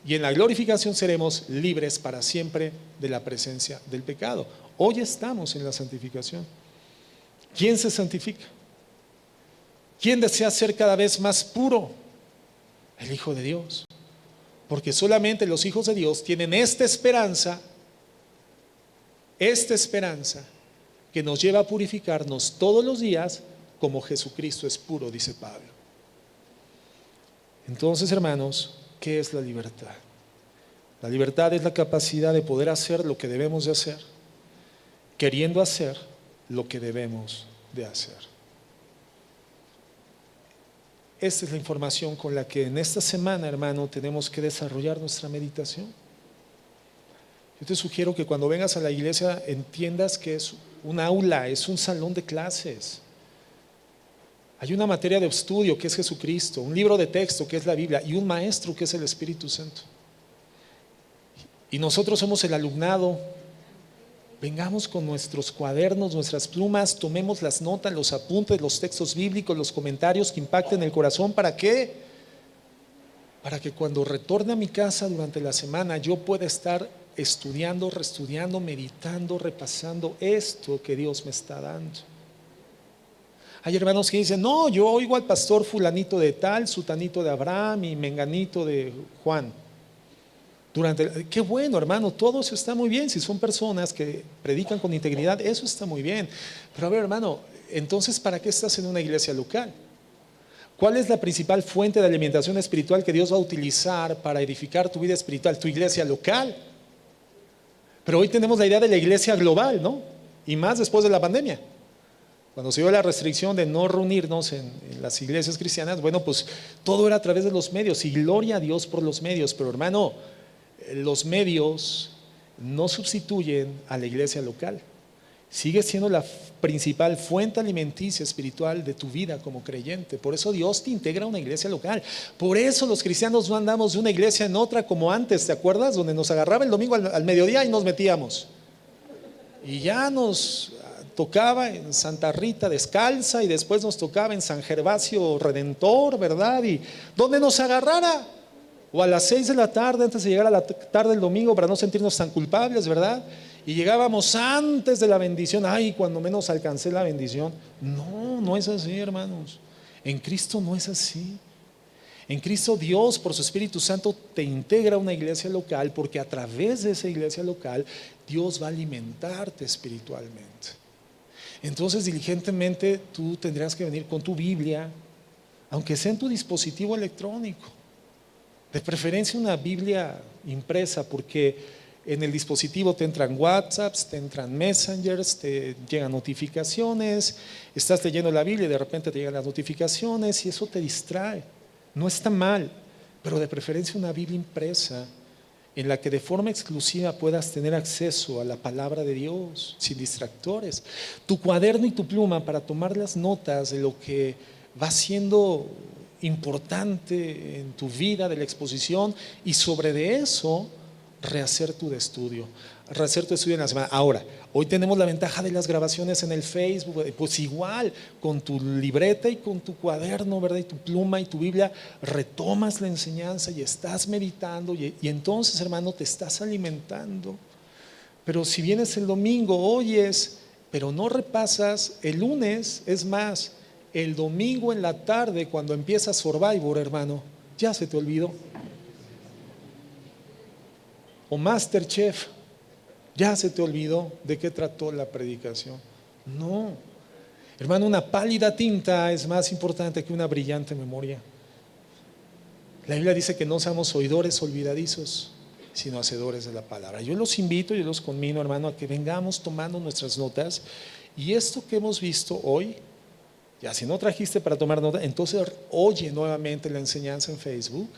Y en la glorificación seremos libres para siempre de la presencia del pecado. Hoy estamos en la santificación. ¿Quién se santifica? ¿Quién desea ser cada vez más puro? El Hijo de Dios. Porque solamente los hijos de Dios tienen esta esperanza que nos lleva a purificarnos todos los días como Jesucristo es puro, dice Pablo. Entonces, hermanos, ¿qué es la libertad? La libertad es la capacidad de poder hacer lo que debemos de hacer, queriendo hacer lo que debemos de hacer. Esta es la información con la que en esta semana, hermano, tenemos que desarrollar nuestra meditación. Yo te sugiero que cuando vengas a la iglesia entiendas que es un aula, es un salón de clases. Hay una materia de estudio que es Jesucristo, un libro de texto que es la Biblia y un maestro que es el Espíritu Santo. Y nosotros somos el alumnado. Vengamos con nuestros cuadernos, nuestras plumas, tomemos las notas, los apuntes, los textos bíblicos, los comentarios que impacten el corazón. ¿Para qué? Para que cuando retorne a mi casa durante la semana yo pueda estar estudiando, reestudiando, meditando, repasando esto que Dios me está dando. Hay hermanos que dicen, no, yo oigo al pastor fulanito de tal, sutanito de Abraham y menganito de Juan. Qué bueno, hermano, todo eso está muy bien. Si son personas que predican con integridad, eso está muy bien. Pero a ver, hermano, entonces, ¿para qué estás en una iglesia local? ¿Cuál es la principal fuente de alimentación espiritual que Dios va a utilizar para edificar tu vida espiritual? Tu iglesia local. Pero hoy tenemos la idea de la iglesia global, ¿no? Y más después de la pandemia. Cuando se dio la restricción de no reunirnos en las iglesias cristianas, bueno, pues todo era a través de los medios. Y gloria a Dios por los medios. Pero hermano, los medios no sustituyen a la iglesia local. Sigue siendo la principal fuente alimenticia espiritual de tu vida como creyente. Por eso Dios te integra a una iglesia local. Por eso los cristianos no andamos de una iglesia en otra como antes, ¿te acuerdas? Donde nos agarraba el domingo al mediodía y nos metíamos. Y ya nos tocaba en Santa Rita descalza y después nos tocaba en San Gervasio Redentor, ¿verdad? Y donde nos agarrara. O a las 6 de la tarde, antes de llegar a la tarde del domingo, para no sentirnos tan culpables, ¿verdad? Y llegábamos antes de la bendición. Ay, cuando menos alcancé la bendición. No, no es así, hermanos. En Cristo no es así. En Cristo Dios, por su Espíritu Santo, te integra a una iglesia local, porque a través de esa iglesia local Dios va a alimentarte espiritualmente. Entonces, diligentemente, tú tendrás que venir con tu Biblia, aunque sea en tu dispositivo electrónico. De preferencia una Biblia impresa, porque en el dispositivo te entran WhatsApps, te entran Messengers, te llegan notificaciones, estás leyendo la Biblia y de repente te llegan las notificaciones y eso te distrae. No está mal, pero de preferencia una Biblia impresa en la que de forma exclusiva puedas tener acceso a la palabra de Dios sin distractores. Tu cuaderno y tu pluma para tomar las notas de lo que va siendo importante en tu vida de la exposición y sobre de eso rehacer tu estudio en la semana. Ahora, hoy tenemos la ventaja de las grabaciones en el Facebook, pues igual con tu libreta y con tu cuaderno, ¿verdad? Y tu pluma y tu Biblia retomas la enseñanza y estás meditando y entonces, hermano, te estás alimentando. Pero si vienes el domingo, oyes, pero no repasas, el lunes, es más, el domingo en la tarde, cuando empieza Survivor, hermano, ya se te olvidó. O Masterchef, ya se te olvidó de qué trató la predicación. No, hermano, una pálida tinta es más importante que una brillante memoria. La Biblia dice que no seamos oidores olvidadizos, sino hacedores de la palabra. Yo los invito, yo los conmino, hermano, a que vengamos tomando nuestras notas y esto que hemos visto hoy. Ya, si no trajiste para tomar nota, entonces oye nuevamente la enseñanza en Facebook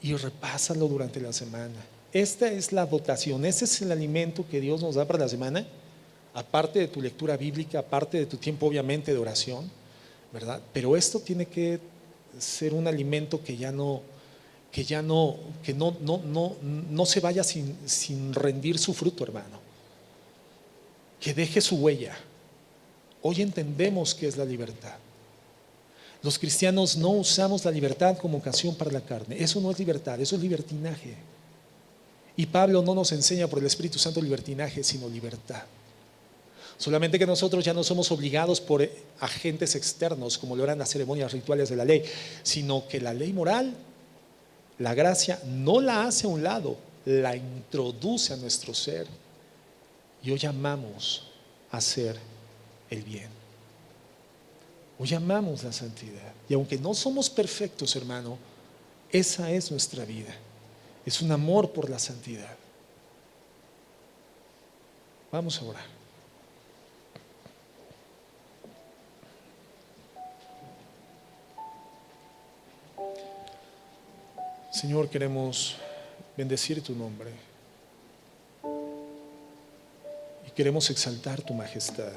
y repásalo durante la semana. Esta es la dotación, este es el alimento que Dios nos da para la semana, aparte de tu lectura bíblica, aparte de tu tiempo obviamente de oración, ¿verdad? Pero esto tiene que ser un alimento que no se vaya sin rendir su fruto, hermano. Que deje su huella. Hoy entendemos qué es la libertad. Los cristianos no usamos la libertad como ocasión para la carne. Eso no es libertad, eso es libertinaje. Y Pablo no nos enseña por el Espíritu Santo libertinaje, sino libertad. Solamente que nosotros ya no somos obligados por agentes externos, como lo eran las ceremonias rituales de la ley, sino que la ley moral, la gracia, no la hace a un lado, la introduce a nuestro ser. Y hoy amamos hacer el bien. Hoy amamos la santidad. Y aunque no somos perfectos, hermano, esa es nuestra vida. Es un amor por la santidad. Vamos a orar. Señor, queremos bendecir tu nombre y queremos exaltar tu majestad.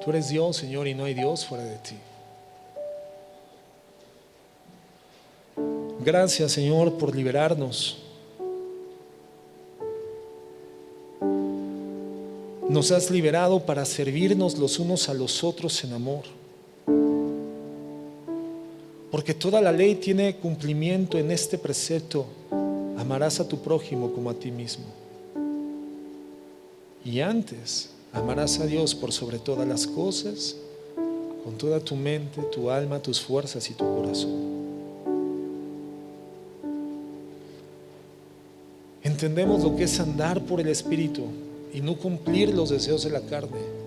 Tú eres Dios, Señor, y no hay Dios fuera de ti. Gracias, Señor, por liberarnos. Nos has liberado para servirnos los unos a los otros en amor. Porque toda la ley tiene cumplimiento en este precepto: amarás a tu prójimo como a ti mismo. Y antes, amarás a Dios por sobre todas las cosas, con toda tu mente, tu alma, tus fuerzas y tu corazón. Entendemos lo que es andar por el Espíritu y no cumplir los deseos de la carne.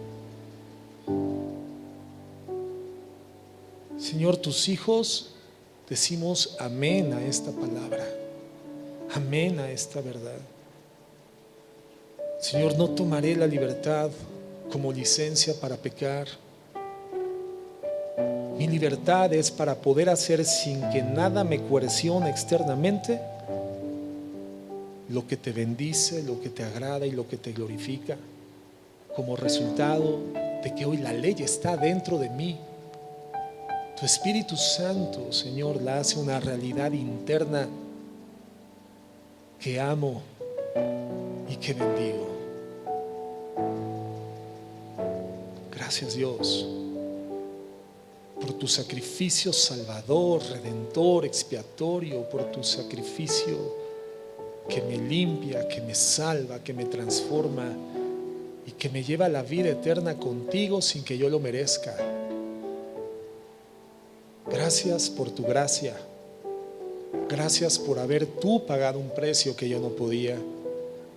Señor, tus hijos decimos amén a esta palabra, amén a esta verdad. Señor, no tomaré la libertad como licencia para pecar. Mi libertad es para poder hacer, sin que nada me coercione externamente, lo que te bendice, lo que te agrada y lo que te glorifica, como resultado de que hoy la ley está dentro de mí. Tu Espíritu Santo, Señor, la hace una realidad interna que amo y que bendigo. Gracias, Dios, por tu sacrificio salvador, redentor, expiatorio, por tu sacrificio que me limpia, que me salva, que me transforma y que me lleva a la vida eterna contigo sin que yo lo merezca. Gracias por tu gracia. Gracias por haber tú pagado un precio que yo no podía.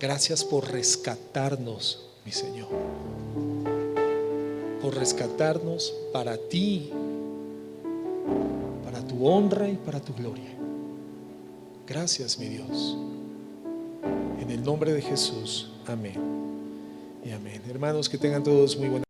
Gracias por rescatarnos, mi Señor. Por rescatarnos para ti, para tu honra y para tu gloria. Gracias, mi Dios. En el nombre de Jesús, amén y amén. Hermanos, que tengan todos muy buenas